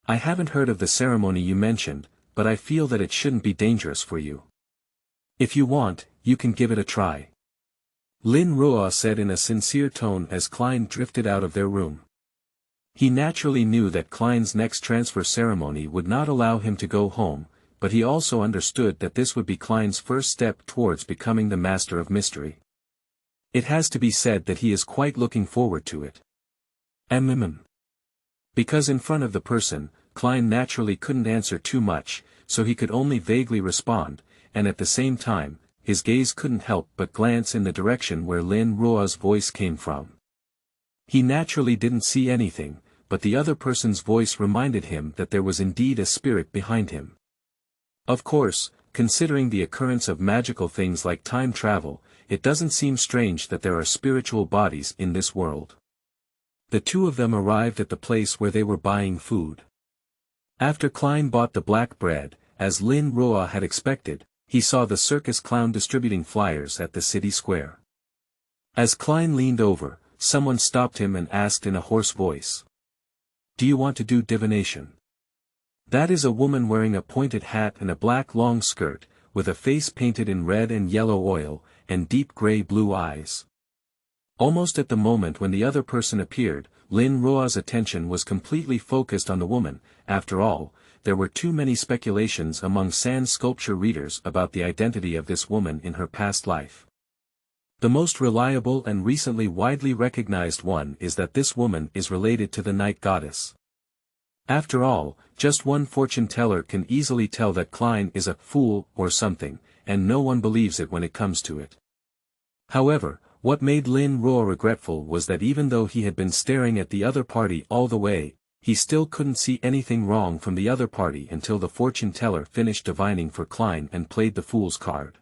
I haven't heard of the ceremony you mentioned, but I feel that it shouldn't be dangerous for you. If you want, you can give it a try. Lin Ruo said in a sincere tone as Klein drifted out of their room. He naturally knew that Klein's next transfer ceremony would not allow him to go home, but he also understood that this would be Klein's first step towards becoming the master of mystery. It has to be said that he is quite looking forward to it. Because in front of the person, Klein naturally couldn't answer too much, so he could only vaguely respond, and at the same time, his gaze couldn't help but glance in the direction where Lin Ruo's voice came from. He naturally didn't see anything, but the other person's voice reminded him that there was indeed a spirit behind him. Of course, considering the occurrence of magical things like time travel, it doesn't seem strange that there are spiritual bodies in this world. The two of them arrived at the place where they were buying food. After Klein bought the black bread, as Lin Ruo had expected, he saw the circus clown distributing flyers at the city square. As Klein leaned over, someone stopped him and asked in a hoarse voice. "Do you want to do divination?" That is a woman wearing a pointed hat and a black long skirt, with a face painted in red and yellow oil, and deep gray-blue eyes. Almost at the moment when the other person appeared, Lin Ruo's attention was completely focused on the woman. After all, there were too many speculations among sand sculpture readers about the identity of this woman in her past life. The most reliable and recently widely recognized one is that this woman is related to the night goddess. After all, just one fortune teller can easily tell that Klein is a fool or something, and no one believes it when it comes to it. However, what made Lin Ruo regretful was that even though he had been staring at the other party all the way, he still couldn't see anything wrong from the other party until the fortune teller finished divining for Klein and played the fool's card.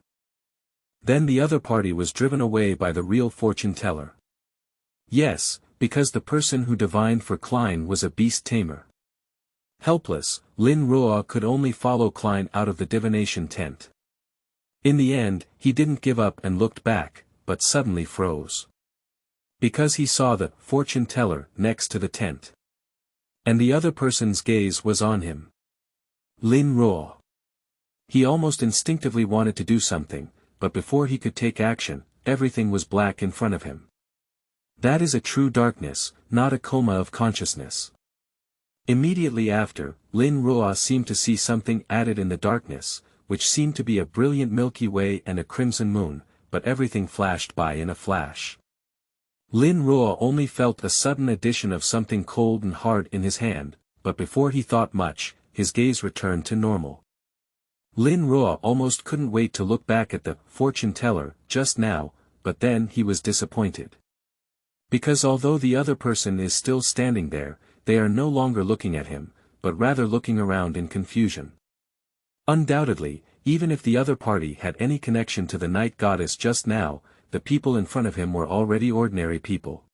Then the other party was driven away by the real fortune teller. Yes, because the person who divined for Klein was a beast tamer. Helpless, Lin Ruo could only follow Klein out of the divination tent. In the end, he didn't give up and looked back, but suddenly froze. Because he saw the fortune teller next to the tent. And the other person's gaze was on him. Lin Ruo. He almost instinctively wanted to do something, but before he could take action, everything was black in front of him. That is a true darkness, not a coma of consciousness. Immediately after, Lin Ruo seemed to see something added in the darkness, which seemed to be a brilliant Milky Way and a crimson moon, but everything flashed by in a flash. Lin Ruo only felt a sudden addition of something cold and hard in his hand, but before he thought much, his gaze returned to normal. Lin Ruo almost couldn't wait to look back at the fortune teller just now, but then he was disappointed. Because although the other person is still standing there, they are no longer looking at him, but rather looking around in confusion. Undoubtedly, even if the other party had any connection to the night goddess just now, the people in front of him were already ordinary people.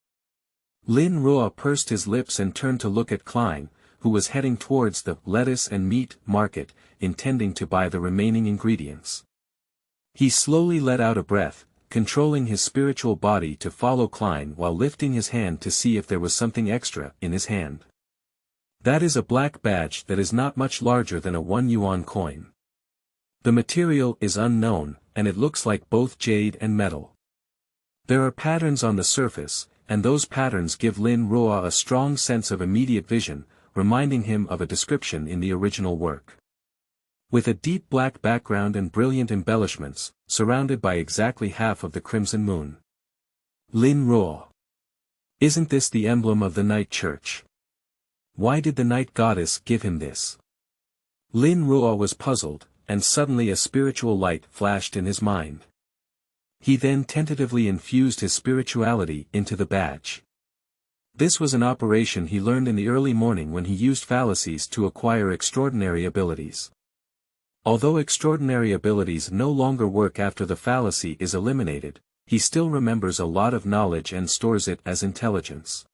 Lin Ruo pursed his lips and turned to look at Klein, who was heading towards the lettuce and meat market, intending to buy the remaining ingredients. He slowly let out a breath, controlling his spiritual body to follow Klein while lifting his hand to see if there was something extra in his hand. That is a black badge that is not much larger than a 1 yuan coin. The material is unknown, and it looks like both jade and metal. There are patterns on the surface, and those patterns give Lin Ruo a strong sense of immediate vision, reminding him of a description in the original work. With a deep black background and brilliant embellishments, surrounded by exactly half of the crimson moon. Lin Ruo. Isn't this the emblem of the night church? Why did the night goddess give him this? Lin Ruo was puzzled, and suddenly a spiritual light flashed in his mind. He then tentatively infused his spirituality into the badge. This was an operation he learned in the early morning when he used fallacies to acquire extraordinary abilities. Although extraordinary abilities no longer work after the fallacy is eliminated, he still remembers a lot of knowledge and stores it as intelligence.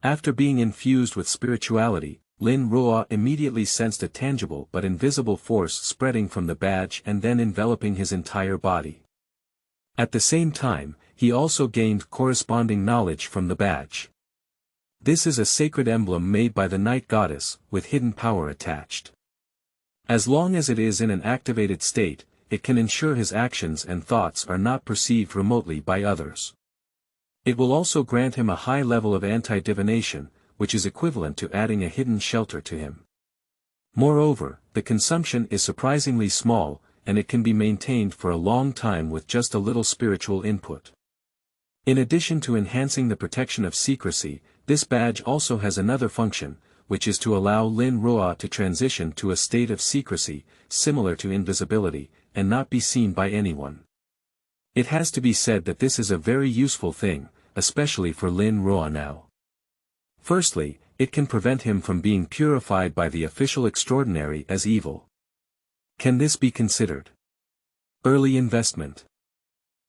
After being infused with spirituality, Lin Ruo immediately sensed a tangible but invisible force spreading from the badge and then enveloping his entire body. At the same time, he also gained corresponding knowledge from the badge. This is a sacred emblem made by the night goddess, with hidden power attached. As long as it is in an activated state, it can ensure his actions and thoughts are not perceived remotely by others. It will also grant him a high level of anti-divination, which is equivalent to adding a hidden shelter to him. Moreover, the consumption is surprisingly small, and it can be maintained for a long time with just a little spiritual input. In addition to enhancing the protection of secrecy, this badge also has another function, which is to allow Lin Ruo to transition to a state of secrecy, similar to invisibility, and not be seen by anyone. It has to be said that this is a very useful thing, especially for Lin Ruo now. Firstly, it can prevent him from being purified by the official extraordinary as evil. Can this be considered early investment?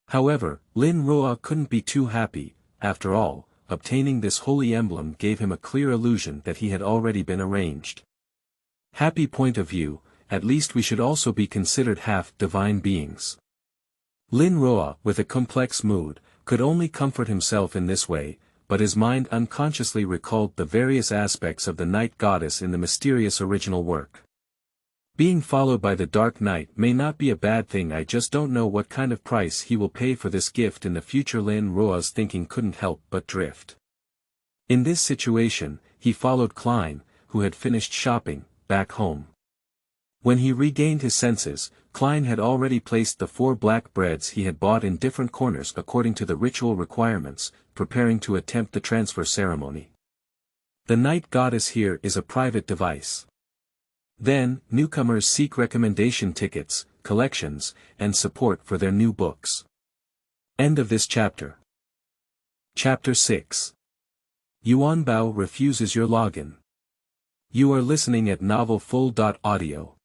However, Lin Ruo couldn't be too happy. After all, obtaining this holy emblem gave him a clear illusion that he had already been arranged. Happy point of view, at least we should also be considered half-divine beings. Lin Ruo, with a complex mood, could only comfort himself in this way, but his mind unconsciously recalled the various aspects of the night goddess in the mysterious original work. Being followed by the Dark Knight may not be a bad thing. I just don't know what kind of price he will pay for this gift in the future. Lin Ruo's thinking couldn't help but drift. In this situation, he followed Klein, who had finished shopping, back home. When he regained his senses, Klein had already placed the 4 black breads he had bought in different corners according to the ritual requirements, preparing to attempt the transfer ceremony. The night goddess here is a private device. Then, newcomers seek recommendation tickets, collections, and support for their new books. End of this chapter. Chapter 6. Yuanbao refuses your login. You are listening at novelfull.audio.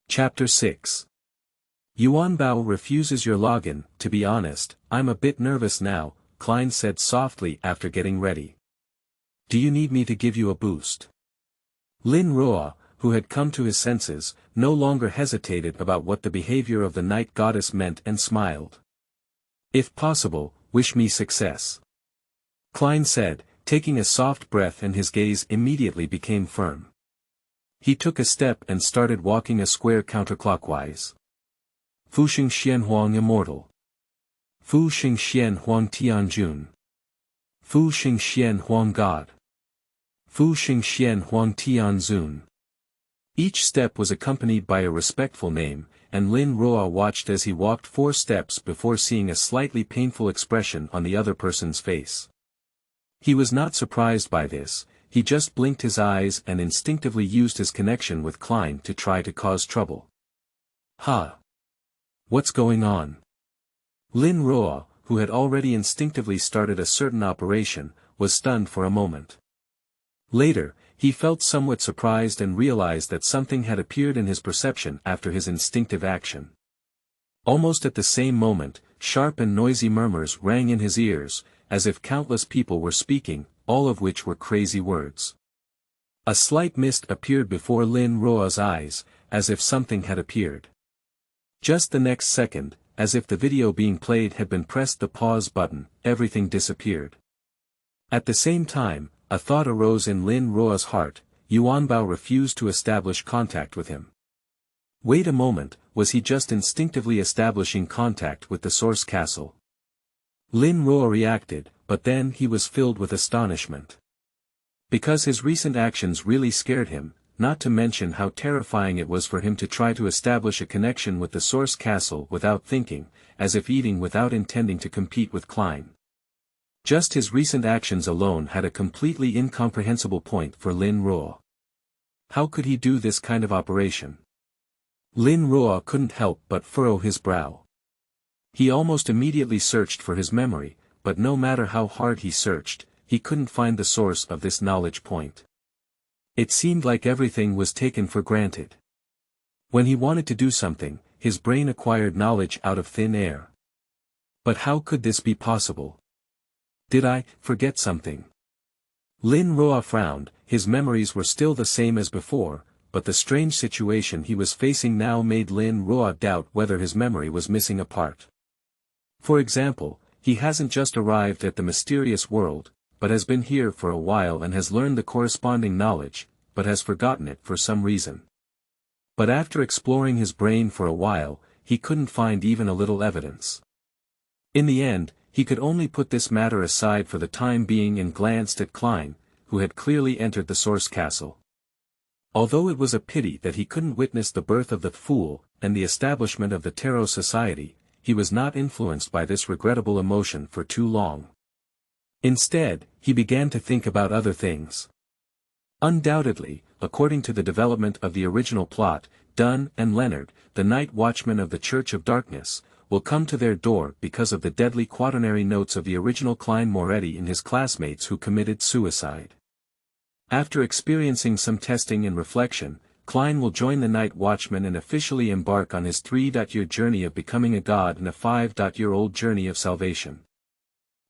Chapter 6. Yuanbao refuses your login. To be honest, I'm a bit nervous now, Klein said softly after getting ready. Do you need me to give you a boost? Lin Ruo, who had come to his senses, no longer hesitated about what the behavior of the night goddess meant and smiled. If possible, wish me success. Klein said, taking a soft breath, and his gaze immediately became firm. He took a step and started walking a square counterclockwise. Fu Xing Xian Huang Immortal. Fu Xing Xian Huang Tianjun. Fu Xing Xian Huang God. Fu Xing Xian Huang Tianzun. Each step was accompanied by a respectful name, and Lin Ruo watched as he walked 4 steps before seeing a slightly painful expression on the other person's face. He was not surprised by this, he just blinked his eyes and instinctively used his connection with Klein to try to cause trouble. What's going on? Lin Ruo, who had already instinctively started a certain operation, was stunned for a moment. Later, he felt somewhat surprised and realized that something had appeared in his perception after his instinctive action. Almost at the same moment, sharp and noisy murmurs rang in his ears, as if countless people were speaking, all of which were crazy words. A slight mist appeared before Lin Ruo's eyes, as if something had appeared. Just the next second, as if the video being played had been pressed the pause button, everything disappeared. At the same time, a thought arose in Lin Ruo's heart. Yuanbao refused to establish contact with him. Wait a moment, was he just instinctively establishing contact with the source castle? Lin Ruo reacted, but then he was filled with astonishment. Because his recent actions really scared him, not to mention how terrifying it was for him to try to establish a connection with the source castle without thinking, as if eating without intending to compete with Klein. Just his recent actions alone had a completely incomprehensible point for Lin Ruo. How could he do this kind of operation? Lin Ruo couldn't help but furrow his brow. He almost immediately searched for his memory, but no matter how hard he searched, he couldn't find the source of this knowledge point. It seemed like everything was taken for granted. When he wanted to do something, his brain acquired knowledge out of thin air. But how could this be possible? Did I forget something? Lin Ruo frowned. His memories were still the same as before, but the strange situation he was facing now made Lin Ruo doubt whether his memory was missing a part. For example, he hasn't just arrived at the mysterious world, but has been here for a while and has learned the corresponding knowledge, but has forgotten it for some reason. But after exploring his brain for a while, he couldn't find even a little evidence. In the end, he could only put this matter aside for the time being and glanced at Klein, who had clearly entered the source castle. Although it was a pity that he couldn't witness the birth of the fool, and the establishment of the Tarot Society, he was not influenced by this regrettable emotion for too long. Instead, he began to think about other things. Undoubtedly, according to the development of the original plot, Dunn and Leonard, the night watchmen of the Church of Darkness, will come to their door because of the deadly quaternary notes of the original Klein Moretti and his classmates who committed suicide. After experiencing some testing and reflection, Klein will join the night watchman and officially embark on his 3-year journey of becoming a god and a 5-year-old journey of salvation.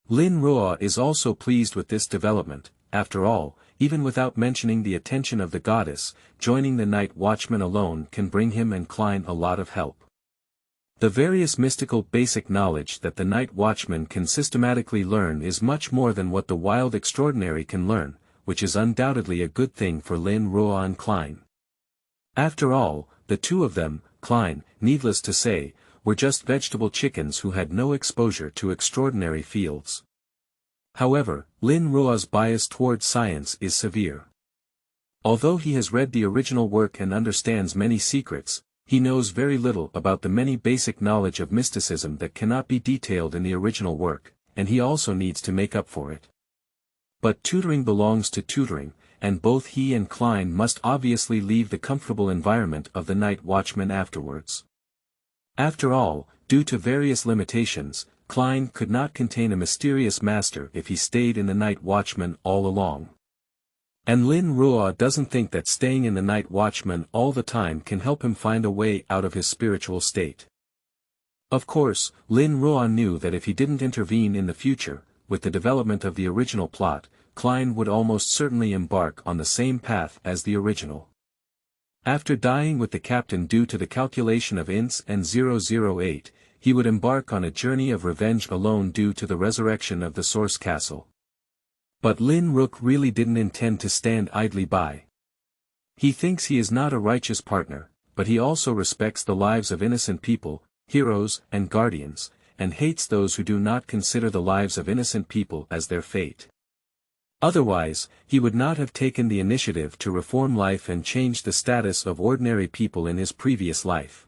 Lin Ruo is also pleased with this development. After all, even without mentioning the attention of the goddess, joining the night watchman alone can bring him and Klein a lot of help. The various mystical basic knowledge that the night watchman can systematically learn is much more than what the wild extraordinary can learn, which is undoubtedly a good thing for Lin Ruo and Klein. After all, the two of them, Klein, needless to say, were just vegetable chickens who had no exposure to extraordinary fields. However, Lin Ruo's bias toward science is severe. Although he has read the original work and understands many secrets, he knows very little about the many basic knowledge of mysticism that cannot be detailed in the original work, and he also needs to make up for it. But tutoring belongs to tutoring, and both he and Klein must obviously leave the comfortable environment of the night watchman afterwards. After all, due to various limitations, Klein could not contain a mysterious master if he stayed in the night watchman all along. And Lin Ruo doesn't think that staying in the night watchman all the time can help him find a way out of his spiritual state. Of course, Lin Ruo knew that if he didn't intervene in the future, with the development of the original plot, Klein would almost certainly embark on the same path as the original. After dying with the captain due to the calculation of INS and 008, he would embark on a journey of revenge alone due to the resurrection of the Source Castle. But Lin Ruo really didn't intend to stand idly by. He thinks he is not a righteous partner, but he also respects the lives of innocent people, heroes and guardians, and hates those who do not consider the lives of innocent people as their fate. Otherwise, he would not have taken the initiative to reform life and change the status of ordinary people in his previous life.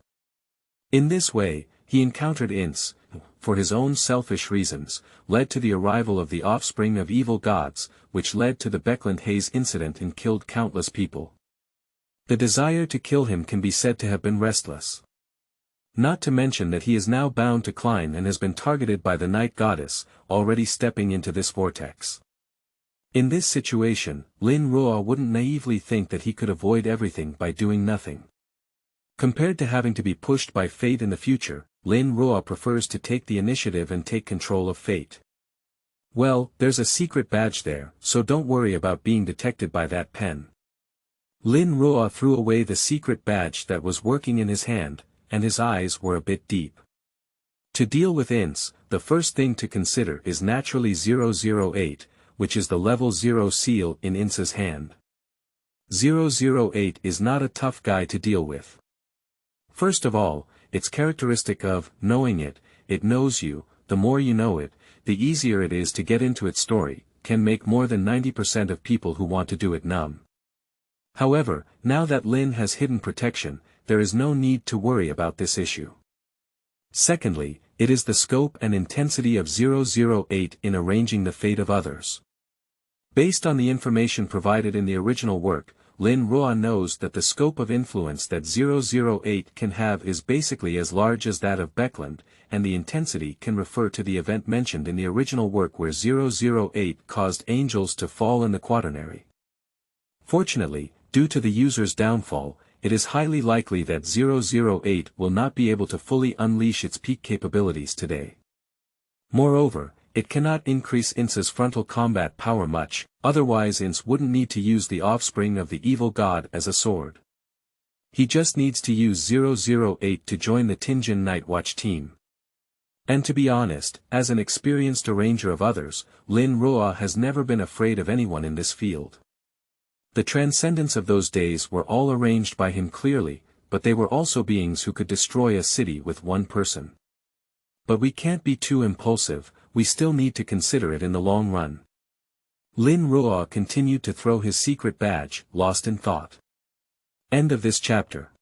In this way, he encountered INS, for his own selfish reasons, led to the arrival of the offspring of evil gods, which led to the Beckland Hayes incident and killed countless people. The desire to kill him can be said to have been restless. Not to mention that he is now bound to Klein and has been targeted by the night goddess, already stepping into this vortex. In this situation, Lin Ruo wouldn't naively think that he could avoid everything by doing nothing. Compared to having to be pushed by fate in the future, Lin Ruo prefers to take the initiative and take control of fate. Well, there's a secret badge there, so don't worry about being detected by that pen. Lin Ruo threw away the secret badge that was working in his hand, and his eyes were a bit deep. To deal with INS, the first thing to consider is naturally 008, which is the level 0 seal in INS's hand. 008 is not a tough guy to deal with. First of all, it's characteristic of knowing it knows you. The more you know it, the easier it is to get into its story, can make more than 90% of people who want to do it numb. However, now that Lin has hidden protection, there is no need to worry about this issue. Secondly, it is the scope and intensity of 008 in arranging the fate of others. Based on the information provided in the original work, Lin Ruo knows that the scope of influence that 008 can have is basically as large as that of Beckland, and the intensity can refer to the event mentioned in the original work where 008 caused angels to fall in the quaternary. Fortunately, due to the user's downfall, it is highly likely that 008 will not be able to fully unleash its peak capabilities today. Moreover, it cannot increase INS's frontal combat power much, otherwise INS wouldn't need to use the offspring of the evil god as a sword. He just needs to use 008 to join the Tianjin Night Watch team. And to be honest, as an experienced arranger of others, Lin Ruo has never been afraid of anyone in this field. The transcendents of those days were all arranged by him clearly, but they were also beings who could destroy a city with one person. But we can't be too impulsive, we still need to consider it in the long run. Lin Ruo continued to throw his secret badge, lost in thought. End of this chapter.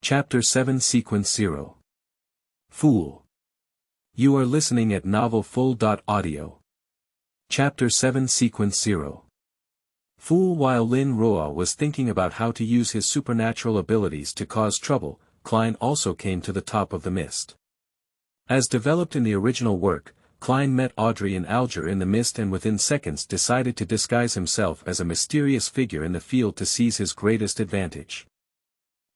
Chapter 7 Sequence 0. Fool. You are listening at novelfull.audio. Chapter 7 Sequence 0. Fool. While Lin Ruo was thinking about how to use his supernatural abilities to cause trouble, Klein also came to the top of the mist. As developed in the original work, Klein met Audrey and Alger in the mist and within seconds decided to disguise himself as a mysterious figure in the field to seize his greatest advantage.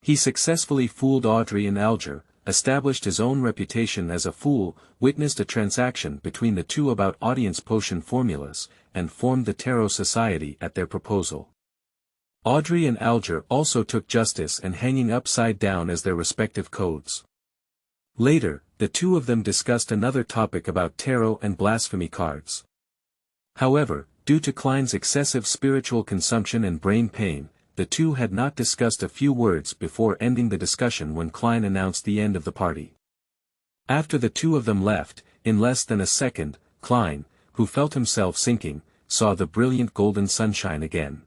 He successfully fooled Audrey and Alger, established his own reputation as a fool, witnessed a transaction between the two about audience potion formulas, and formed the Tarot Society at their proposal. Audrey and Alger also took justice and hanging upside down as their respective codes. Later, the two of them discussed another topic about tarot and blasphemy cards. However, due to Klein's excessive spiritual consumption and brain pain, the two had not discussed a few words before ending the discussion when Klein announced the end of the party. After the two of them left, in less than a second, Klein, who felt himself sinking, saw the brilliant golden sunshine again.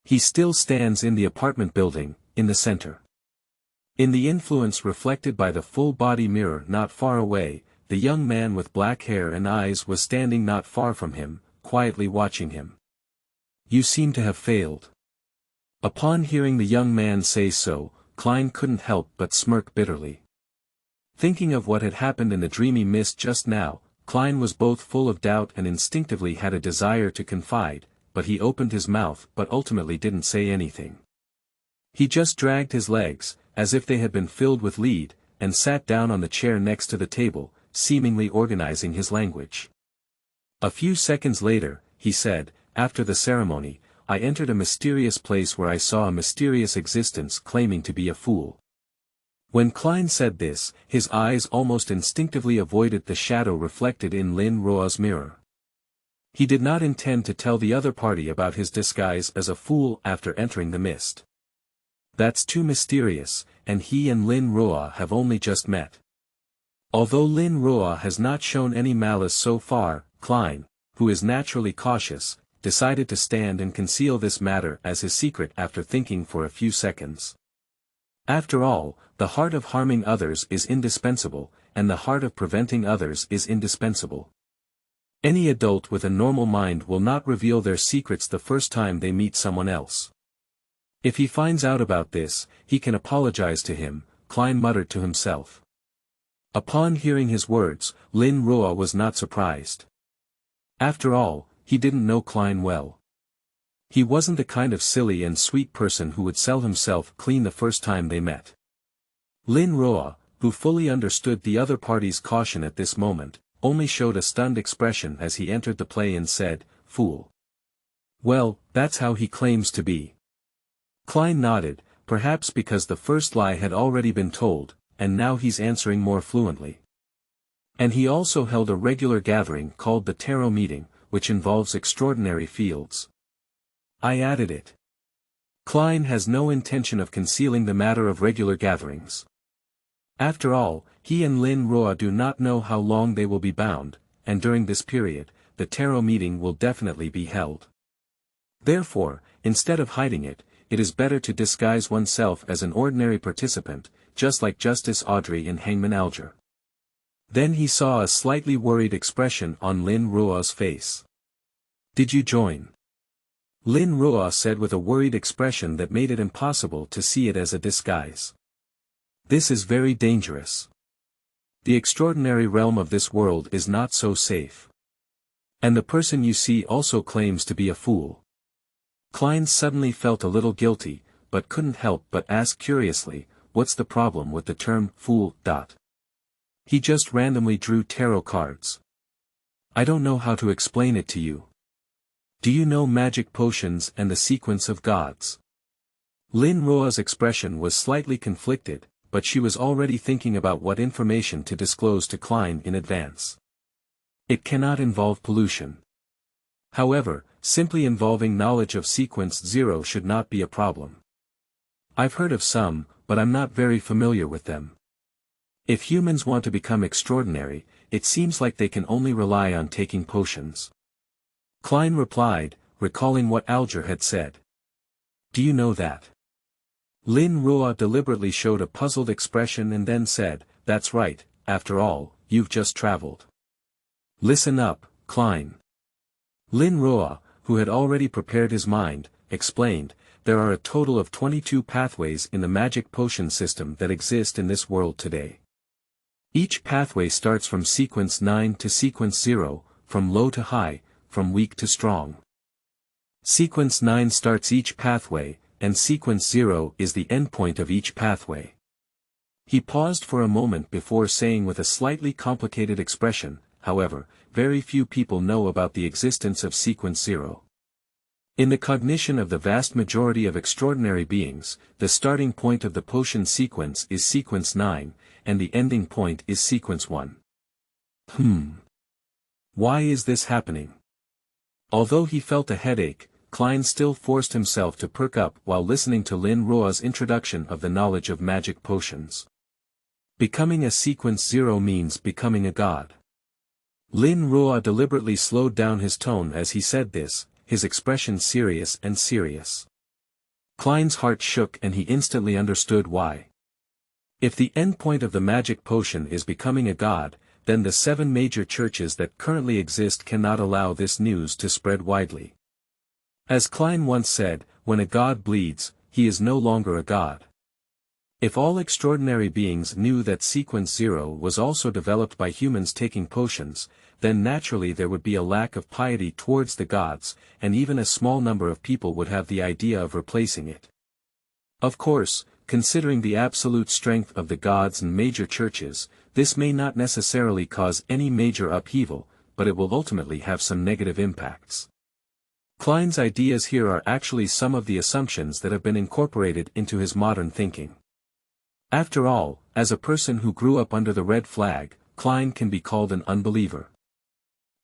He still stands in the apartment building, in the center. In the influence reflected by the full-body mirror not far away, the young man with black hair and eyes was standing not far from him, quietly watching him. You seem to have failed. Upon hearing the young man say so, Klein couldn't help but smirk bitterly. Thinking of what had happened in the dreamy mist just now, Klein was both full of doubt and instinctively had a desire to confide, but he opened his mouth but ultimately didn't say anything. He just dragged his legs, as if they had been filled with lead, and sat down on the chair next to the table, seemingly organizing his language. A few seconds later, he said, after the ceremony, I entered a mysterious place where I saw a mysterious existence claiming to be a fool. When Klein said this, his eyes almost instinctively avoided the shadow reflected in Lin Ruo's mirror. He did not intend to tell the other party about his disguise as a fool after entering the mist. That's too mysterious, and he and Lin Ruo have only just met. Although Lin Ruo has not shown any malice so far, Klein, who is naturally cautious, decided to stand and conceal this matter as his secret after thinking for a few seconds. After all, the heart of harming others is indispensable, and the heart of preventing others is indispensable. Any adult with a normal mind will not reveal their secrets the first time they meet someone else. If he finds out about this, he can apologize to him, Klein muttered to himself. Upon hearing his words, Lin Ruo was not surprised. After all, he didn't know Klein well. He wasn't the kind of silly and sweet person who would sell himself clean the first time they met. Lin Ruo, who fully understood the other party's caution at this moment, only showed a stunned expression as he entered the play and said, "Fool." Well, that's how he claims to be. Klein nodded, perhaps because the first lie had already been told, and now he's answering more fluently. And he also held a regular gathering called the Tarot Meeting, which involves extraordinary fields. I added it. Klein has no intention of concealing the matter of regular gatherings. After all, he and Lin Ruo do not know how long they will be bound, and during this period, the Tarot Meeting will definitely be held. Therefore, instead of hiding it, it is better to disguise oneself as an ordinary participant, just like Justice Audrey and Hangman Alger. Then he saw a slightly worried expression on Lin Ruo's face. Did you join? Lin Ruo said with a worried expression that made it impossible to see it as a disguise. This is very dangerous. The extraordinary realm of this world is not so safe. And the person you see also claims to be a fool. Klein suddenly felt a little guilty, but couldn't help but ask curiously, what's the problem with the term fool? He just randomly drew tarot cards. I don't know how to explain it to you. Do you know magic potions and the sequence of gods? Lin Ruo's expression was slightly conflicted, but she was already thinking about what information to disclose to Klein in advance. It cannot involve pollution. However, simply involving knowledge of sequence 0 should not be a problem. I've heard of some, but I'm not very familiar with them. If humans want to become extraordinary, it seems like they can only rely on taking potions. Klein replied, recalling what Alger had said. Do you know that? Lin Ruo deliberately showed a puzzled expression and then said, that's right, after all, you've just traveled. Listen up, Klein. Lin Ruo, who had already prepared his mind, explained, there are a total of 22 pathways in the magic potion system that exist in this world today. Each pathway starts from sequence 9 to sequence 0, from low to high, from weak to strong. Sequence 9 starts each pathway, and sequence 0 is the endpoint of each pathway. He paused for a moment before saying with a slightly complicated expression, however, very few people know about the existence of sequence 0. In the cognition of the vast majority of extraordinary beings, the starting point of the potion sequence is sequence 9, and the ending point is sequence 1. Why is this happening? Although he felt a headache, Klein still forced himself to perk up while listening to Lin Ruo's introduction of the knowledge of magic potions. Becoming a sequence 0 means becoming a god. Lin Ruo deliberately slowed down his tone as he said this, his expression serious and serious. Klein's heart shook and he instantly understood why. If the endpoint of the magic potion is becoming a god, then the 7 major churches that currently exist cannot allow this news to spread widely. As Klein once said, when a god bleeds, he is no longer a god. If all extraordinary beings knew that sequence 0 was also developed by humans taking potions, then naturally there would be a lack of piety towards the gods, and even a small number of people would have the idea of replacing it. Of course, considering the absolute strength of the gods and major churches, this may not necessarily cause any major upheaval, but it will ultimately have some negative impacts. Klein's ideas here are actually some of the assumptions that have been incorporated into his modern thinking. After all, as a person who grew up under the red flag, Klein can be called an unbeliever.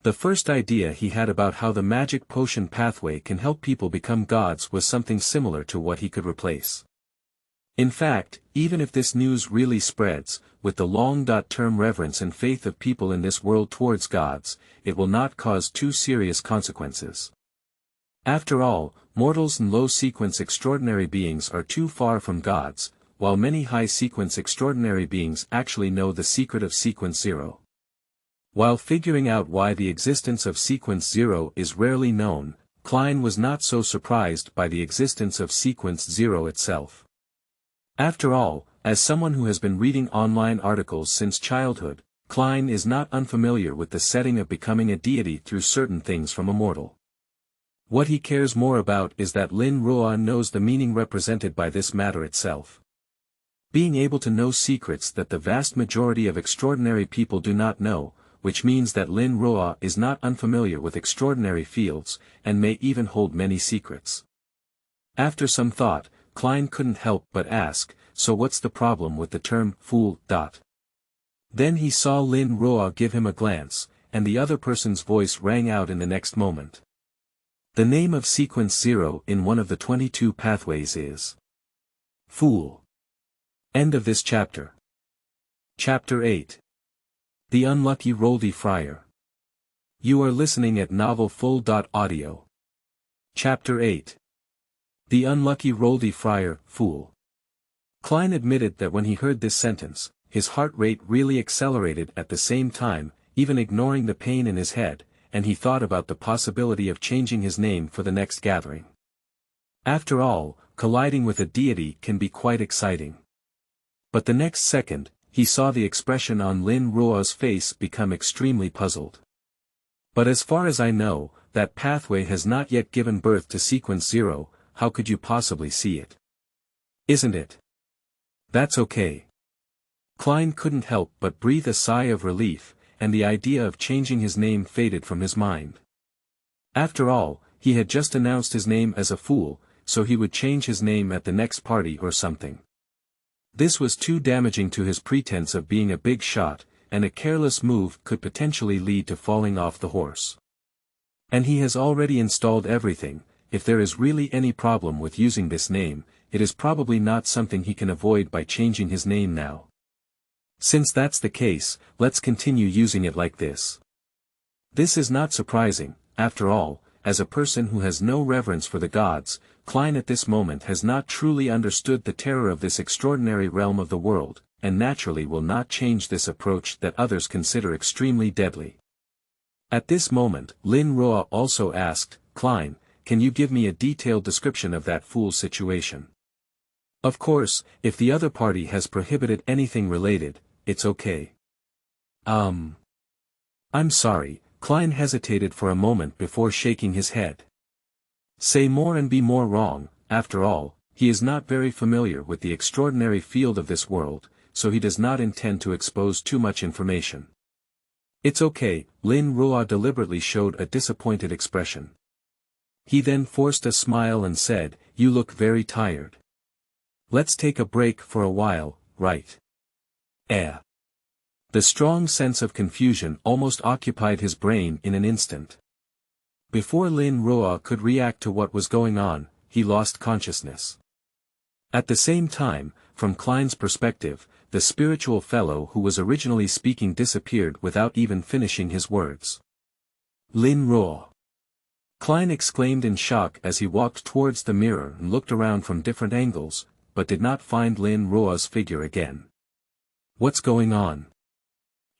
The first idea he had about how the magic potion pathway can help people become gods was something similar to what he could replace. In fact, even if this news really spreads, with the long-term reverence and faith of people in this world towards gods, it will not cause too serious consequences. After all, mortals and low-sequence extraordinary beings are too far from gods, while many high-sequence extraordinary beings actually know the secret of sequence 0. While figuring out why the existence of sequence 0 is rarely known, Klein was not so surprised by the existence of sequence 0 itself. After all, as someone who has been reading online articles since childhood, Klein is not unfamiliar with the setting of becoming a deity through certain things from a mortal. What he cares more about is that Lin Ruo knows the meaning represented by this matter itself. Being able to know secrets that the vast majority of extraordinary people do not know, which means that Lin Ruo is not unfamiliar with extraordinary fields, and may even hold many secrets. After some thought, Klein couldn't help but ask, so what's the problem with the term fool? Then he saw Lin Ruo give him a glance, and the other person's voice rang out in the next moment. The name of sequence 0 in one of the 22 pathways is Fool. End of this chapter. Chapter 8. The Unlucky Roldi Fryer. You are listening at novelfull.audio. Chapter 8. The Unlucky Roldi Fryer, Fool. Klein admitted that when he heard this sentence, his heart rate really accelerated at the same time, even ignoring the pain in his head, and he thought about the possibility of changing his name for the next gathering. After all, colliding with a deity can be quite exciting. But the next second, he saw the expression on Lin Ruo's face become extremely puzzled. But as far as I know, that pathway has not yet given birth to sequence 0, how could you possibly see it? Isn't it? That's okay. Klein couldn't help but breathe a sigh of relief, and the idea of changing his name faded from his mind. After all, he had just announced his name as a fool, so he would change his name at the next party or something. This was too damaging to his pretense of being a big shot, and a careless move could potentially lead to falling off the horse. And he has already installed everything. If there is really any problem with using this name, it is probably not something he can avoid by changing his name now. Since that's the case, let's continue using it like this. This is not surprising, after all, as a person who has no reverence for the gods, Klein at this moment has not truly understood the terror of this extraordinary realm of the world, and naturally will not change this approach that others consider extremely deadly. At this moment, Lin Ruo also asked, "Klein, can you give me a detailed description of that fool's situation?" Of course, if the other party has prohibited anything related, it's okay. I'm sorry, Klein hesitated for a moment before shaking his head. Say more and be more wrong. After all, he is not very familiar with the extraordinary field of this world, so he does not intend to expose too much information. It's okay, Lin Ruo deliberately showed a disappointed expression. He then forced a smile and said, "You look very tired. Let's take a break for a while, right?" The strong sense of confusion almost occupied his brain in an instant. Before Lin Ruo could react to what was going on, he lost consciousness. At the same time, from Klein's perspective, the spiritual fellow who was originally speaking disappeared without even finishing his words. "Lin Ruo!" Klein exclaimed in shock as he walked towards the mirror and looked around from different angles, but did not find Lin Ruo's figure again. What's going on?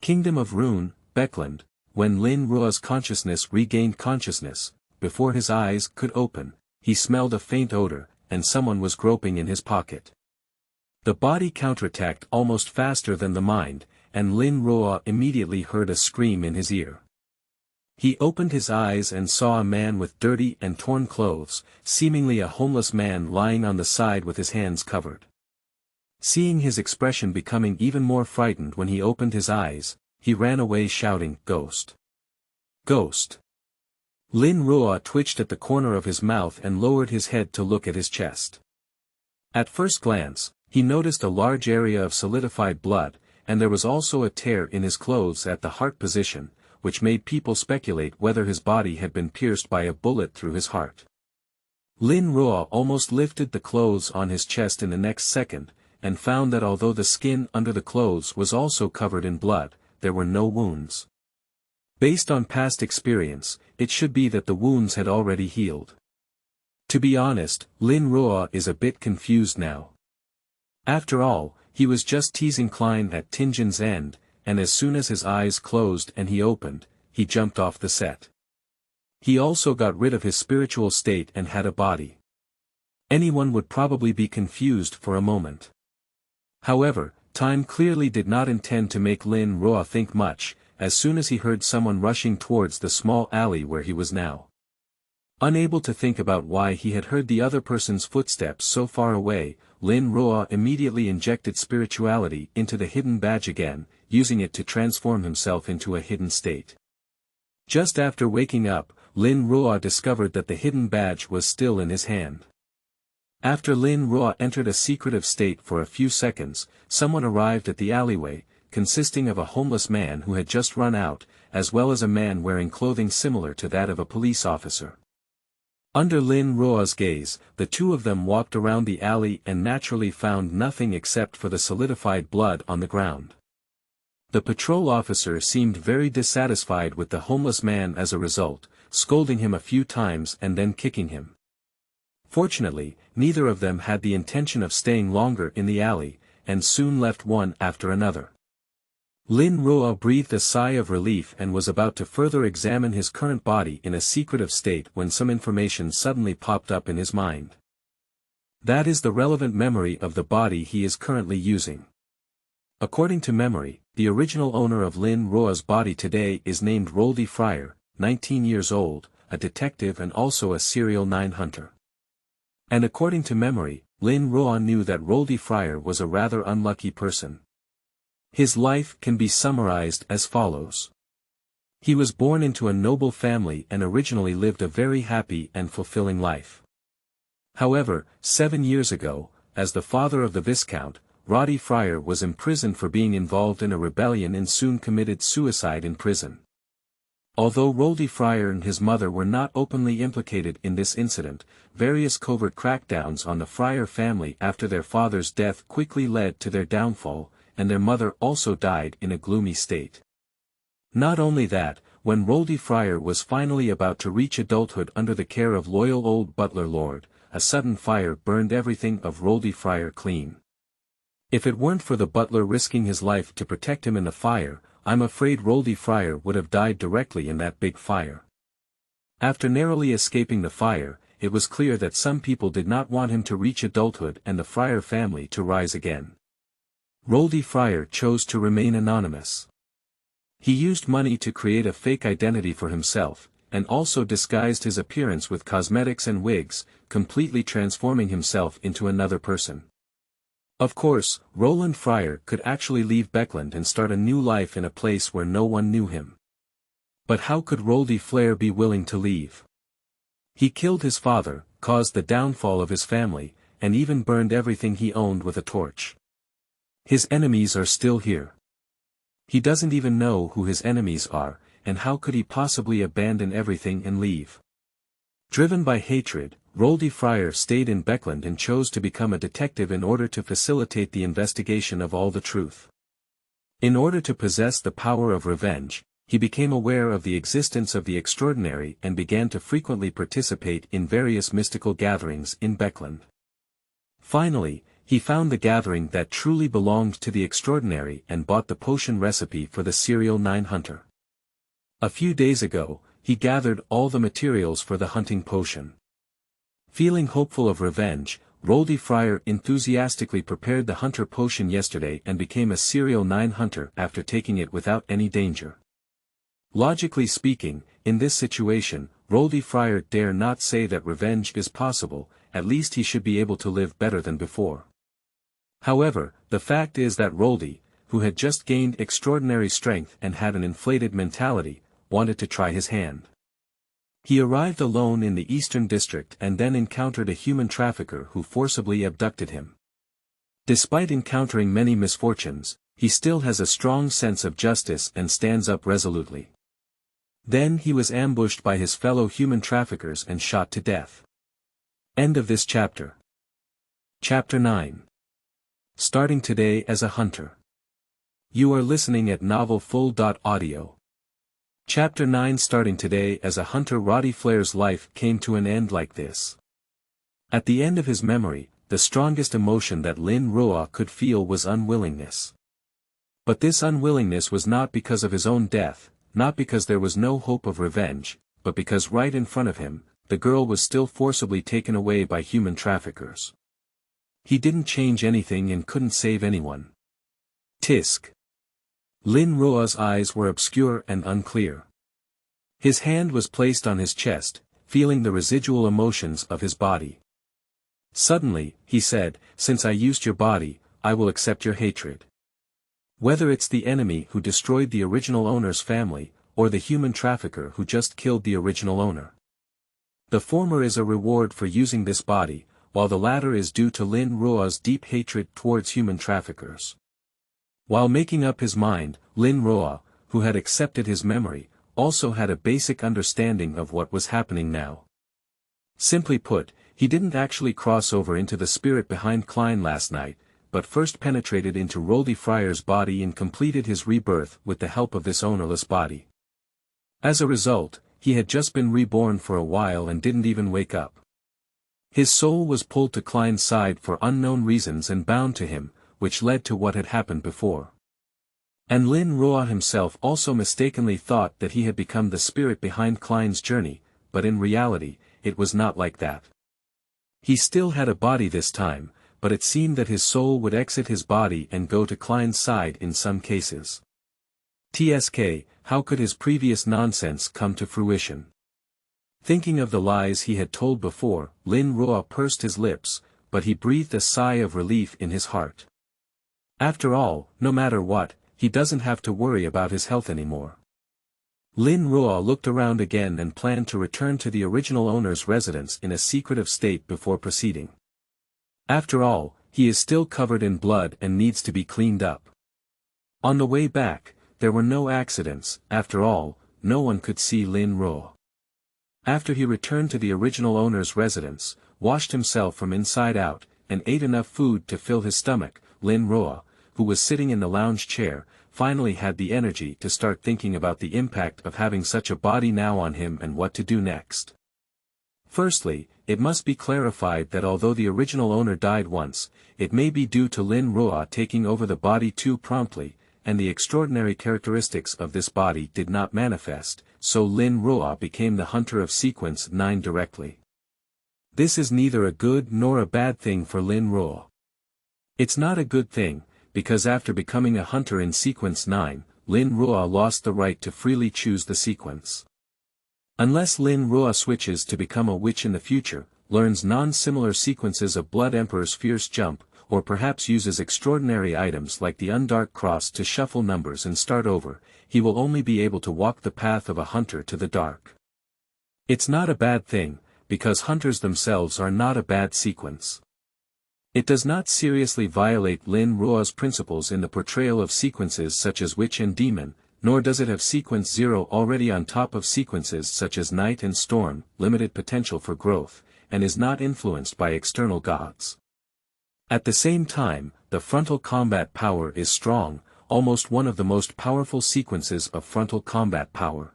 Kingdom of Rune, Beckland. When Lin Ruo's consciousness regained consciousness, before his eyes could open, he smelled a faint odor, and someone was groping in his pocket. The body counterattacked almost faster than the mind, and Lin Ruo immediately heard a scream in his ear. He opened his eyes and saw a man with dirty and torn clothes, seemingly a homeless man lying on the side with his hands covered. Seeing his expression becoming even more frightened when he opened his eyes, he ran away shouting, "Ghost! Ghost!" Lin Ruo twitched at the corner of his mouth and lowered his head to look at his chest. At first glance, he noticed a large area of solidified blood, and there was also a tear in his clothes at the heart position, which made people speculate whether his body had been pierced by a bullet through his heart. Lin Ruo almost lifted the clothes on his chest in the next second, and found that although the skin under the clothes was also covered in blood, there were no wounds. Based on past experience, it should be that the wounds had already healed. To be honest, Lin Ruo is a bit confused now. After all, he was just teasing Klein at Tinjin's end, and as soon as his eyes closed and he opened, he jumped off the set. He also got rid of his spiritual state and had a body. Anyone would probably be confused for a moment. However, time clearly did not intend to make Lin Ruo think much, as soon as he heard someone rushing towards the small alley where he was now. Unable to think about why he had heard the other person's footsteps so far away, Lin Ruo immediately injected spirituality into the hidden badge again, using it to transform himself into a hidden state. Just after waking up, Lin Ruo discovered that the hidden badge was still in his hand. After Lin Ruo entered a secretive state for a few seconds, someone arrived at the alleyway, consisting of a homeless man who had just run out, as well as a man wearing clothing similar to that of a police officer. Under Lin Ruo's gaze, the two of them walked around the alley and naturally found nothing except for the solidified blood on the ground. The patrol officer seemed very dissatisfied with the homeless man as a result, scolding him a few times and then kicking him. Fortunately, neither of them had the intention of staying longer in the alley, and soon left one after another. Lin Ruo breathed a sigh of relief and was about to further examine his current body in a secretive state when some information suddenly popped up in his mind. That is the relevant memory of the body he is currently using. According to memory, the original owner of Lin Ruo's body today is named Roldi Fryer, 19 years old, a detective and also a serial 9 hunter. And according to memory, Lin Ruo knew that Roldi Fryer was a rather unlucky person. His life can be summarized as follows. He was born into a noble family and originally lived a very happy and fulfilling life. However, 7 years ago, as the father of the Viscount, Roldi Fryer was imprisoned for being involved in a rebellion and soon committed suicide in prison. Although Roldi Fryer and his mother were not openly implicated in this incident, various covert crackdowns on the Fryer family after their father's death quickly led to their downfall, and their mother also died in a gloomy state. Not only that, when Roldi Fryer was finally about to reach adulthood under the care of loyal old butler Lord, a sudden fire burned everything of Roldi Fryer clean. If it weren't for the butler risking his life to protect him in the fire, I'm afraid Roldi Fryer would have died directly in that big fire. After narrowly escaping the fire, it was clear that some people did not want him to reach adulthood and the Fryer family to rise again. Roldi Fryer chose to remain anonymous. He used money to create a fake identity for himself, and also disguised his appearance with cosmetics and wigs, completely transforming himself into another person. Of course, Roland Fryer could actually leave Beckland and start a new life in a place where no one knew him. But how could Roldi Fryer be willing to leave? He killed his father, caused the downfall of his family, and even burned everything he owned with a torch. His enemies are still here. He doesn't even know who his enemies are, and how could he possibly abandon everything and leave? Driven by hatred, Roldi Fryer stayed in Beckland and chose to become a detective in order to facilitate the investigation of all the truth. In order to possess the power of revenge, he became aware of the existence of the extraordinary and began to frequently participate in various mystical gatherings in Beckland. Finally, he found the gathering that truly belonged to the extraordinary and bought the potion recipe for the serial 9 hunter. A few days ago, he gathered all the materials for the hunting potion. Feeling hopeful of revenge, Roldi Fryer enthusiastically prepared the hunter potion yesterday and became a serial 9 hunter after taking it without any danger. Logically speaking, in this situation, Roldi Fryer dare not say that revenge is possible, at least he should be able to live better than before. However, the fact is that Roldi, who had just gained extraordinary strength and had an inflated mentality, wanted to try his hand. He arrived alone in the eastern district and then encountered a human trafficker who forcibly abducted him. Despite encountering many misfortunes, he still has a strong sense of justice and stands up resolutely. Then he was ambushed by his fellow human traffickers and shot to death. End of this chapter. Chapter 9. Starting today as a hunter. You are listening at novelfull.audio. Chapter 9. Starting today as a hunter. Roldi Fryer's life came to an end like this. At the end of his memory, the strongest emotion that Lin Ruo could feel was unwillingness. But this unwillingness was not because of his own death, not because there was no hope of revenge, but because right in front of him, the girl was still forcibly taken away by human traffickers. He didn't change anything and couldn't save anyone. Tisk. Lin Ruo's eyes were obscure and unclear. His hand was placed on his chest, feeling the residual emotions of his body. Suddenly, he said, "Since I used your body, I will accept your hatred. Whether it's the enemy who destroyed the original owner's family, or the human trafficker who just killed the original owner. The former is a reward for using this body, while the latter is due to Lin Ruo's deep hatred towards human traffickers." While making up his mind, Lin Ruo, who had accepted his memory, also had a basic understanding of what was happening now. Simply put, he didn't actually cross over into the spirit behind Klein last night, but first penetrated into Roldi Fryer's body and completed his rebirth with the help of this ownerless body. As a result, he had just been reborn for a while and didn't even wake up. His soul was pulled to Klein's side for unknown reasons and bound to him, which led to what had happened before. And Lin Ruo himself also mistakenly thought that he had become the spirit behind Klein's journey, but in reality, it was not like that. He still had a body this time, but it seemed that his soul would exit his body and go to Klein's side in some cases. TSK, how could his previous nonsense come to fruition? Thinking of the lies he had told before, Lin Ruo pursed his lips, but he breathed a sigh of relief in his heart. After all, no matter what, he doesn't have to worry about his health anymore. Lin Ruo looked around again and planned to return to the original owner's residence in a secretive state before proceeding. After all, he is still covered in blood and needs to be cleaned up. On the way back, there were no accidents. After all, no one could see Lin Ruo. After he returned to the original owner's residence, washed himself from inside out, and ate enough food to fill his stomach, Lin Ruo, who was sitting in the lounge chair, finally had the energy to start thinking about the impact of having such a body now on him and what to do next. Firstly, it must be clarified that although the original owner died once, it may be due to Lin Ruo taking over the body too promptly, and the extraordinary characteristics of this body did not manifest, so Lin Ruo became the hunter of Sequence 9 directly. This is neither a good nor a bad thing for Lin Ruo. It's not a good thing, because after becoming a hunter in Sequence 9, Lin Ruo lost the right to freely choose the sequence. Unless Lin Ruo switches to become a witch in the future, learns non-similar sequences of Blood Emperor's Fierce Jump, or perhaps uses extraordinary items like the Undark Cross to shuffle numbers and start over, he will only be able to walk the path of a hunter to the dark. It's not a bad thing, because hunters themselves are not a bad sequence. It does not seriously violate Lin Ruo's principles in the portrayal of sequences such as Witch and Demon, nor does it have Sequence 0 already on top of sequences such as Night and Storm, limited potential for growth, and is not influenced by external gods. At the same time, the frontal combat power is strong, almost one of the most powerful sequences of frontal combat power.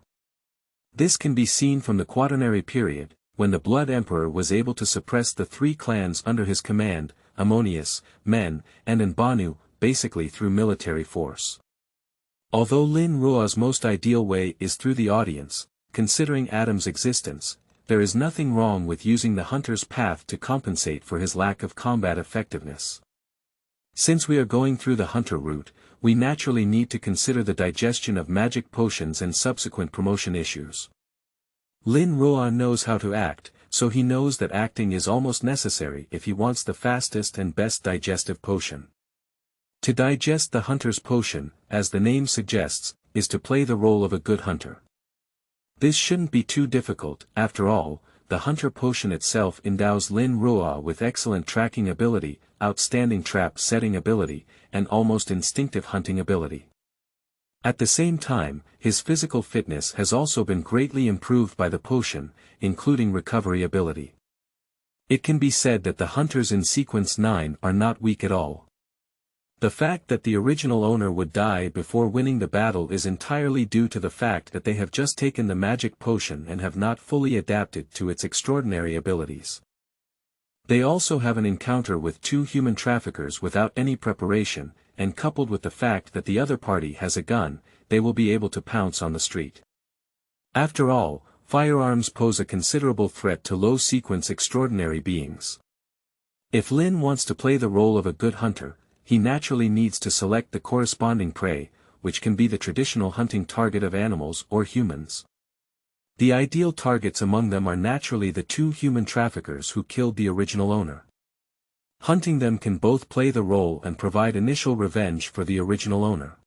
This can be seen from the Quaternary period, when the Blood Emperor was able to suppress the 3 clans under his command, Ammonius, Men, and Nbanu, basically through military force. Although Lin Ruo's most ideal way is through the audience, considering Adam's existence, there is nothing wrong with using the hunter's path to compensate for his lack of combat effectiveness. Since we are going through the hunter route, we naturally need to consider the digestion of magic potions and subsequent promotion issues. Lin Ruo knows how to act, so he knows that acting is almost necessary if he wants the fastest and best digestive potion. To digest the hunter's potion, as the name suggests, is to play the role of a good hunter. This shouldn't be too difficult. After all, the hunter potion itself endows Lin Ruo with excellent tracking ability, outstanding trap setting ability, and almost instinctive hunting ability. At the same time, his physical fitness has also been greatly improved by the potion, including recovery ability. It can be said that the hunters in Sequence 9 are not weak at all. The fact that the original owner would die before winning the battle is entirely due to the fact that they have just taken the magic potion and have not fully adapted to its extraordinary abilities. They also have an encounter with 2 human traffickers without any preparation, and coupled with the fact that the other party has a gun, they will be able to pounce on the street. After all, firearms pose a considerable threat to low-sequence extraordinary beings. If Lin wants to play the role of a good hunter, he naturally needs to select the corresponding prey, which can be the traditional hunting target of animals or humans. The ideal targets among them are naturally the 2 human traffickers who killed the original owner. Hunting them can both play the role and provide initial revenge for the original owner.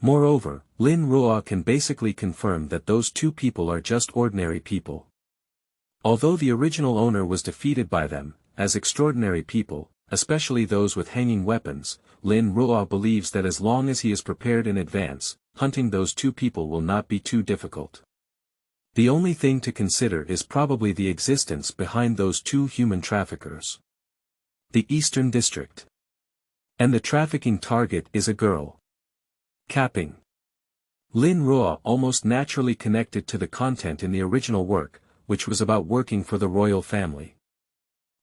Moreover, Lin Ruo can basically confirm that those 2 people are just ordinary people. Although the original owner was defeated by them, as extraordinary people, especially those with hanging weapons, Lin Ruo believes that as long as he is prepared in advance, hunting those 2 people will not be too difficult. The only thing to consider is probably the existence behind those 2 human traffickers. The Eastern District. And the trafficking target is a girl. Capping. Lin Ruo almost naturally connected to the content in the original work, which was about working for the royal family.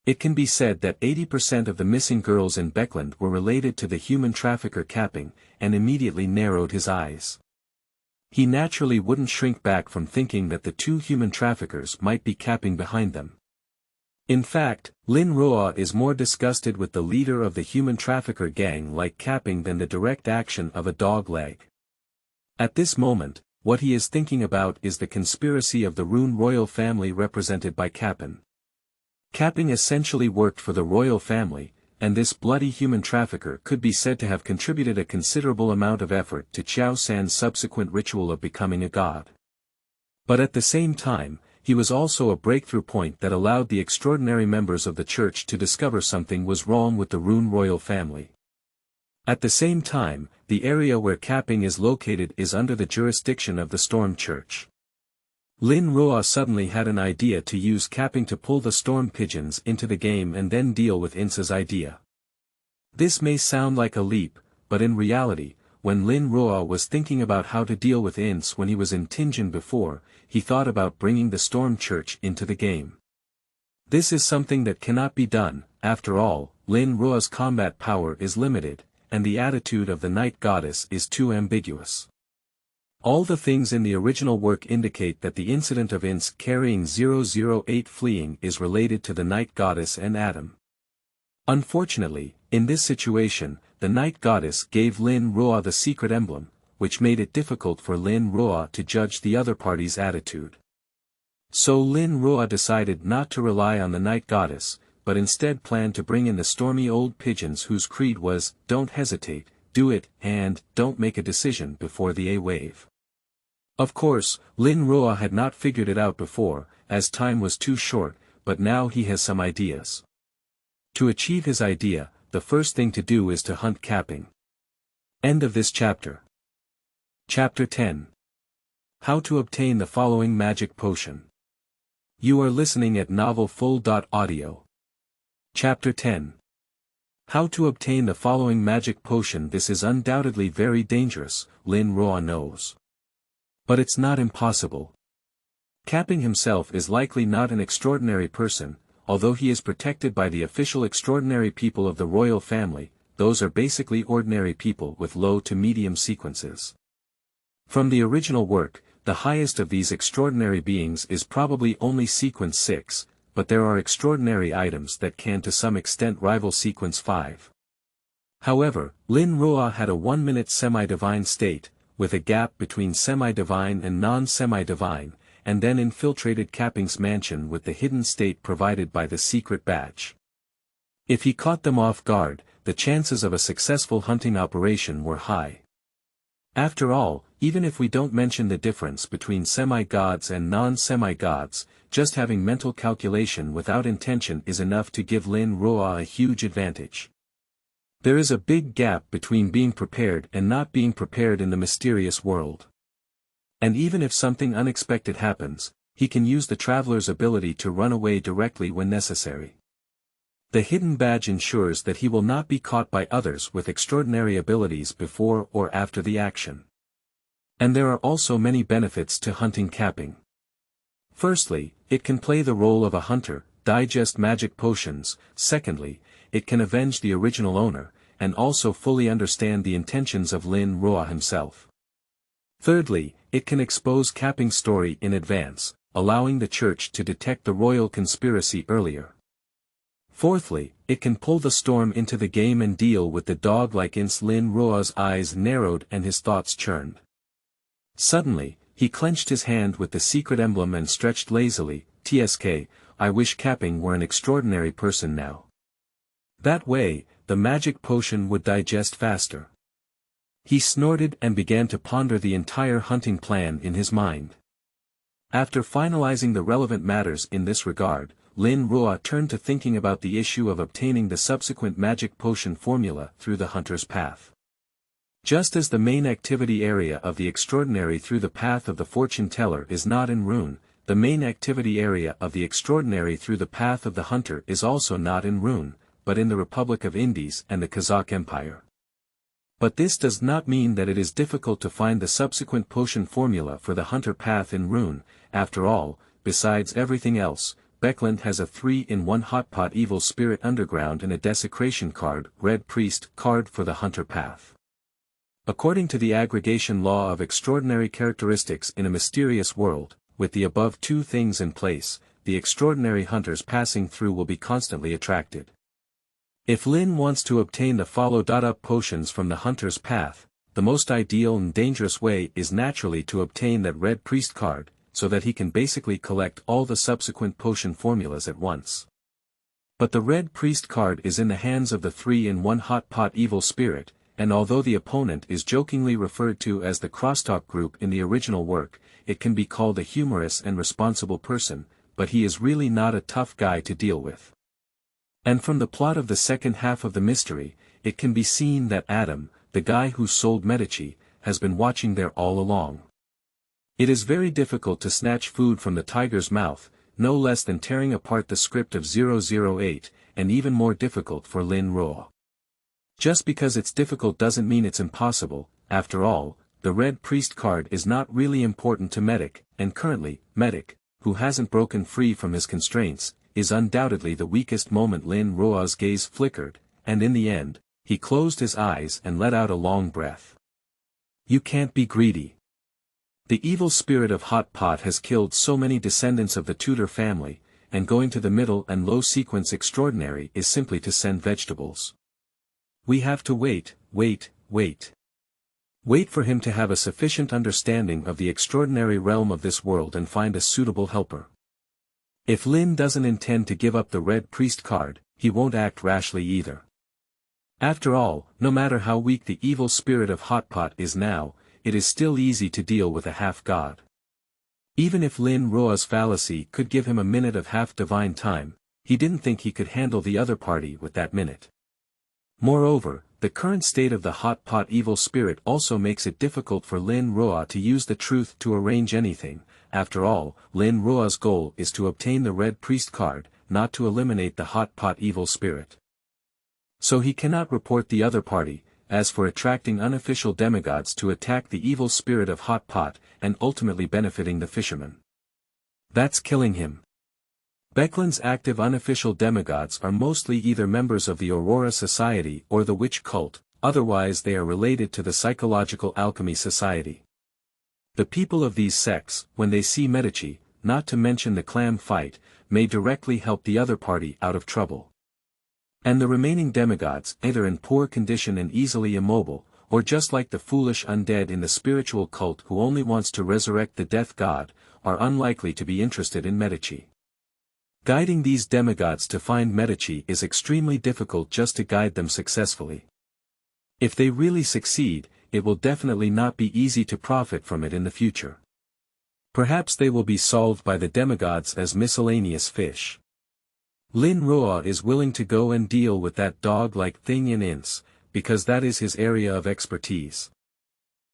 It can be said that 80% of the missing girls in Beckland were related to the human trafficker Capping, and immediately narrowed his eyes. He naturally wouldn't shrink back from thinking that the 2 human traffickers might be Capping behind them. In fact, Lin Ruo is more disgusted with the leader of the human trafficker gang like Capping than the direct action of a dog leg. At this moment, what he is thinking about is the conspiracy of the Rune royal family represented by Capping. Capping essentially worked for the royal family, and this bloody human trafficker could be said to have contributed a considerable amount of effort to Qiao San's subsequent ritual of becoming a god. But at the same time, he was also a breakthrough point that allowed the extraordinary members of the church to discover something was wrong with the Rune royal family. At the same time, the area where capping is located is under the jurisdiction of the Storm Church. Lin Ruo suddenly had an idea to use capping to pull the storm pigeons into the game and then deal with Ince's idea. This may sound like a leap, but in reality, when Lin Ruo was thinking about how to deal with Ince when he was in Tianjin before, he thought about bringing the Storm Church into the game. This is something that cannot be done. After all, Lin Ruo's combat power is limited, and the attitude of the Night Goddess is too ambiguous. All the things in the original work indicate that the incident of Ince carrying 008 fleeing is related to the Night Goddess and Adam. Unfortunately, in this situation, the Night Goddess gave Lin Ruo the secret emblem, which made it difficult for Lin Ruo to judge the other party's attitude. So Lin Ruo decided not to rely on the Night Goddess, but instead planned to bring in the stormy old pigeons whose creed was, "Don't hesitate, do it, and don't make a decision before the A-wave." Of course, Lin Ruo had not figured it out before, as time was too short, but now he has some ideas. To achieve his idea, the first thing to do is to hunt capping. End of this chapter. Chapter 10. How to obtain the following magic potion. You are listening at novelfull.audio. Chapter 10. How to obtain the following magic potion. This is undoubtedly very dangerous, Lin Ruo knows. But it's not impossible. Capping himself is likely not an extraordinary person, although he is protected by the official extraordinary people of the royal family. Those are basically ordinary people with low to medium sequences. From the original work, the highest of these extraordinary beings is probably only sequence 6, but there are extraordinary items that can to some extent rival sequence 5. However, Lin Ruo had a 1-minute semi-divine state, with a gap between semi-divine and non-semi-divine, and then infiltrated Capping's mansion with the hidden state provided by the secret badge. If he caught them off guard, the chances of a successful hunting operation were high. After all, even if we don't mention the difference between semi-gods and non-semi-gods, just having mental calculation without intention is enough to give Lin Ruo a huge advantage. There is a big gap between being prepared and not being prepared in the mysterious world. And even if something unexpected happens, he can use the traveler's ability to run away directly when necessary. The hidden badge ensures that he will not be caught by others with extraordinary abilities before or after the action. And there are also many benefits to hunting capping. Firstly, it can play the role of a hunter, digest magic potions. Secondly, it can avenge the original owner, and also fully understand the intentions of Lin Ruo himself. Thirdly, it can expose Capping's story in advance, allowing the church to detect the royal conspiracy earlier. Fourthly, it can pull the storm into the game and deal with the dog-like Ince. Lin Ruo's eyes narrowed and his thoughts churned. Suddenly, he clenched his hand with the secret emblem and stretched lazily. "Tsk, I wish Capping were an extraordinary person now. That way, the magic potion would digest faster." He snorted and began to ponder the entire hunting plan in his mind. After finalizing the relevant matters in this regard, Lin Ruo turned to thinking about the issue of obtaining the subsequent magic potion formula through the hunter's path. Just as the main activity area of the extraordinary through the path of the fortune teller is not in Rune, the main activity area of the extraordinary through the path of the hunter is also not in Rune, but in the Republic of Indies and the Kazakh Empire. But this does not mean that it is difficult to find the subsequent potion formula for the hunter path in Rune. After all, besides everything else, Beckland has a 3-in-1 hotpot evil spirit underground and a desecration card, red priest card for the hunter path. According to the aggregation law of extraordinary characteristics in a mysterious world, with the above two things in place, the extraordinary hunters passing through will be constantly attracted. If Lin wants to obtain the follow-up potions from the hunter's path, the most ideal and dangerous way is naturally to obtain that red priest card, so that he can basically collect all the subsequent potion formulas at once. But the red priest card is in the hands of the 3-in-1 hot pot evil spirit, and although the opponent is jokingly referred to as the crosstalk group in the original work, it can be called a humorous and responsible person, but he is really not a tough guy to deal with. And from the plot of the second half of the mystery, it can be seen that Adam, the guy who sold Medici, has been watching there all along. It is very difficult to snatch food from the tiger's mouth, no less than tearing apart the script of 008, and even more difficult for Lin Ruo. Just because it's difficult doesn't mean it's impossible. After all, the red priest card is not really important to Medic, and currently, Medic, who hasn't broken free from his constraints, is undoubtedly the weakest moment. Lin Ruo's gaze flickered, and in the end, he closed his eyes and let out a long breath. You can't be greedy. The evil spirit of Hot Pot has killed so many descendants of the Tudor family, and going to the middle and low sequence extraordinary is simply to send vegetables. We have to wait. Wait for him to have a sufficient understanding of the extraordinary realm of this world and find a suitable helper. If Lin doesn't intend to give up the red priest card, he won't act rashly either. After all, no matter how weak the evil spirit of Hot Pot is now, it is still easy to deal with a half-god. Even if Lin Ruo's fallacy could give him a minute of half-divine time, he didn't think he could handle the other party with that minute. Moreover, the current state of the Hot Pot evil spirit also makes it difficult for Lin Ruo to use the truth to arrange anything. After all, Lin Ruo's goal is to obtain the red priest card, not to eliminate the Hot Pot evil spirit. So he cannot report the other party. As for attracting unofficial demigods to attack the evil spirit of Hot Pot, and ultimately benefiting the fisherman, that's killing him. Becklin's active unofficial demigods are mostly either members of the Aurora Society or the Witch Cult, otherwise they are related to the Psychological Alchemy Society. The people of these sects, when they see Medici, not to mention the clam fight, may directly help the other party out of trouble. And the remaining demigods, either in poor condition and easily immobile, or just like the foolish undead in the spiritual cult who only wants to resurrect the death god, are unlikely to be interested in Medici. Guiding these demigods to find Medici is extremely difficult just to guide them successfully. If they really succeed, it will definitely not be easy to profit from it in the future. Perhaps they will be solved by the demigods as miscellaneous fish. Lin Ruo is willing to go and deal with that dog-like thing in Inns, because that is his area of expertise.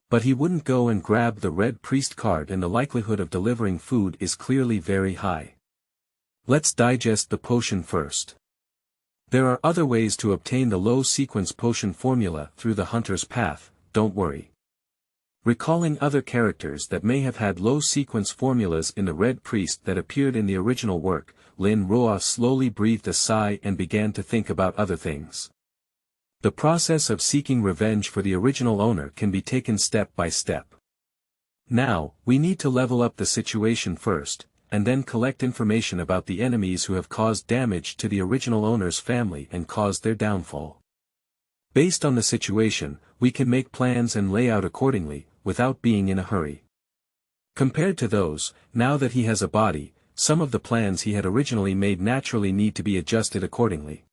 But he wouldn't go and grab the red priest card, and the likelihood of delivering food is clearly very high. Let's digest the potion first. There are other ways to obtain the low sequence potion formula through the hunter's path, don't worry. Recalling other characters that may have had low sequence formulas in the red priest that appeared in the original work, Lin Ruo slowly breathed a sigh and began to think about other things. The process of seeking revenge for the original owner can be taken step by step. Now, we need to level up the situation first, and then collect information about the enemies who have caused damage to the original owner's family and caused their downfall. Based on the situation, we can make plans and lay out accordingly, without being in a hurry. Compared to those, now that he has a body, some of the plans he had originally made naturally need to be adjusted accordingly.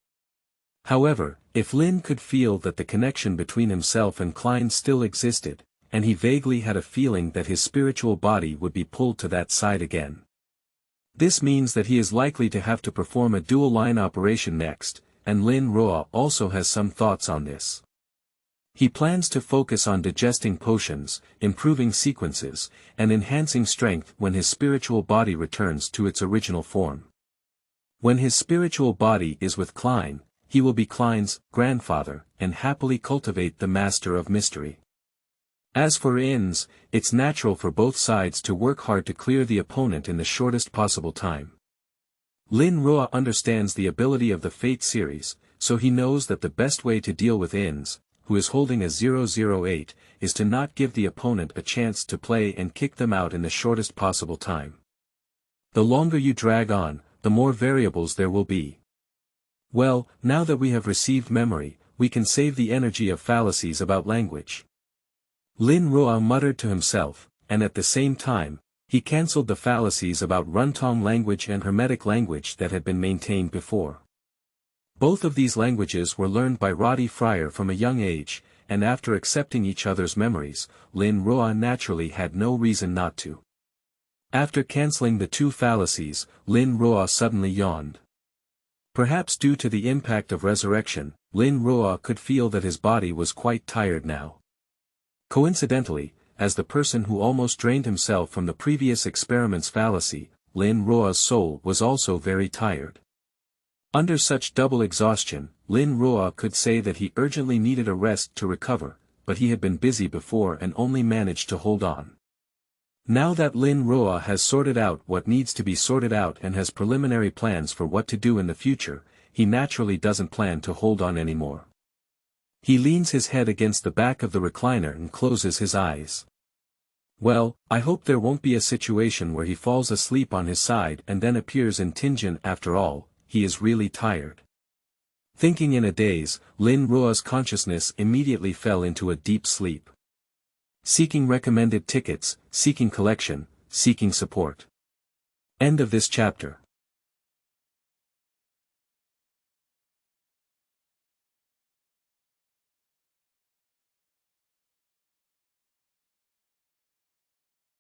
However, if Lin could feel that the connection between himself and Klein still existed, and he vaguely had a feeling that his spiritual body would be pulled to that side again. This means that he is likely to have to perform a dual-line operation next, and Lin Ruo also has some thoughts on this. He plans to focus on digesting potions, improving sequences, and enhancing strength when his spiritual body returns to its original form. When his spiritual body is with Klein, he will be Klein's grandfather, and happily cultivate the Master of Mystery. As for Inns, it's natural for both sides to work hard to clear the opponent in the shortest possible time. Lin Ruo understands the ability of the Fate series, so he knows that the best way to deal with Inns, who is holding a 008, is to not give the opponent a chance to play and kick them out in the shortest possible time. The longer you drag on, the more variables there will be. Well, now that we have received memory, we can save the energy of fallacies about language. Lin Ruo muttered to himself, and at the same time, he cancelled the fallacies about Runtong language and Hermetic language that had been maintained before. Both of these languages were learned by Roldi Fryer from a young age, and after accepting each other's memories, Lin Ruo naturally had no reason not to. After cancelling the two fallacies, Lin Ruo suddenly yawned. Perhaps due to the impact of resurrection, Lin Ruo could feel that his body was quite tired now. Coincidentally, as the person who almost drained himself from the previous experiment's fallacy, Lin Ruo's soul was also very tired. Under such double exhaustion, Lin Ruo could say that he urgently needed a rest to recover, but he had been busy before and only managed to hold on. Now that Lin Ruo has sorted out what needs to be sorted out and has preliminary plans for what to do in the future, he naturally doesn't plan to hold on anymore. He leans his head against the back of the recliner and closes his eyes. Well, I hope there won't be a situation where he falls asleep on his side and then appears in Tianjin. After all, he is really tired. Thinking in a daze, Lin Ruo's consciousness immediately fell into a deep sleep. Seeking recommended tickets, seeking collection, seeking support. End of this chapter.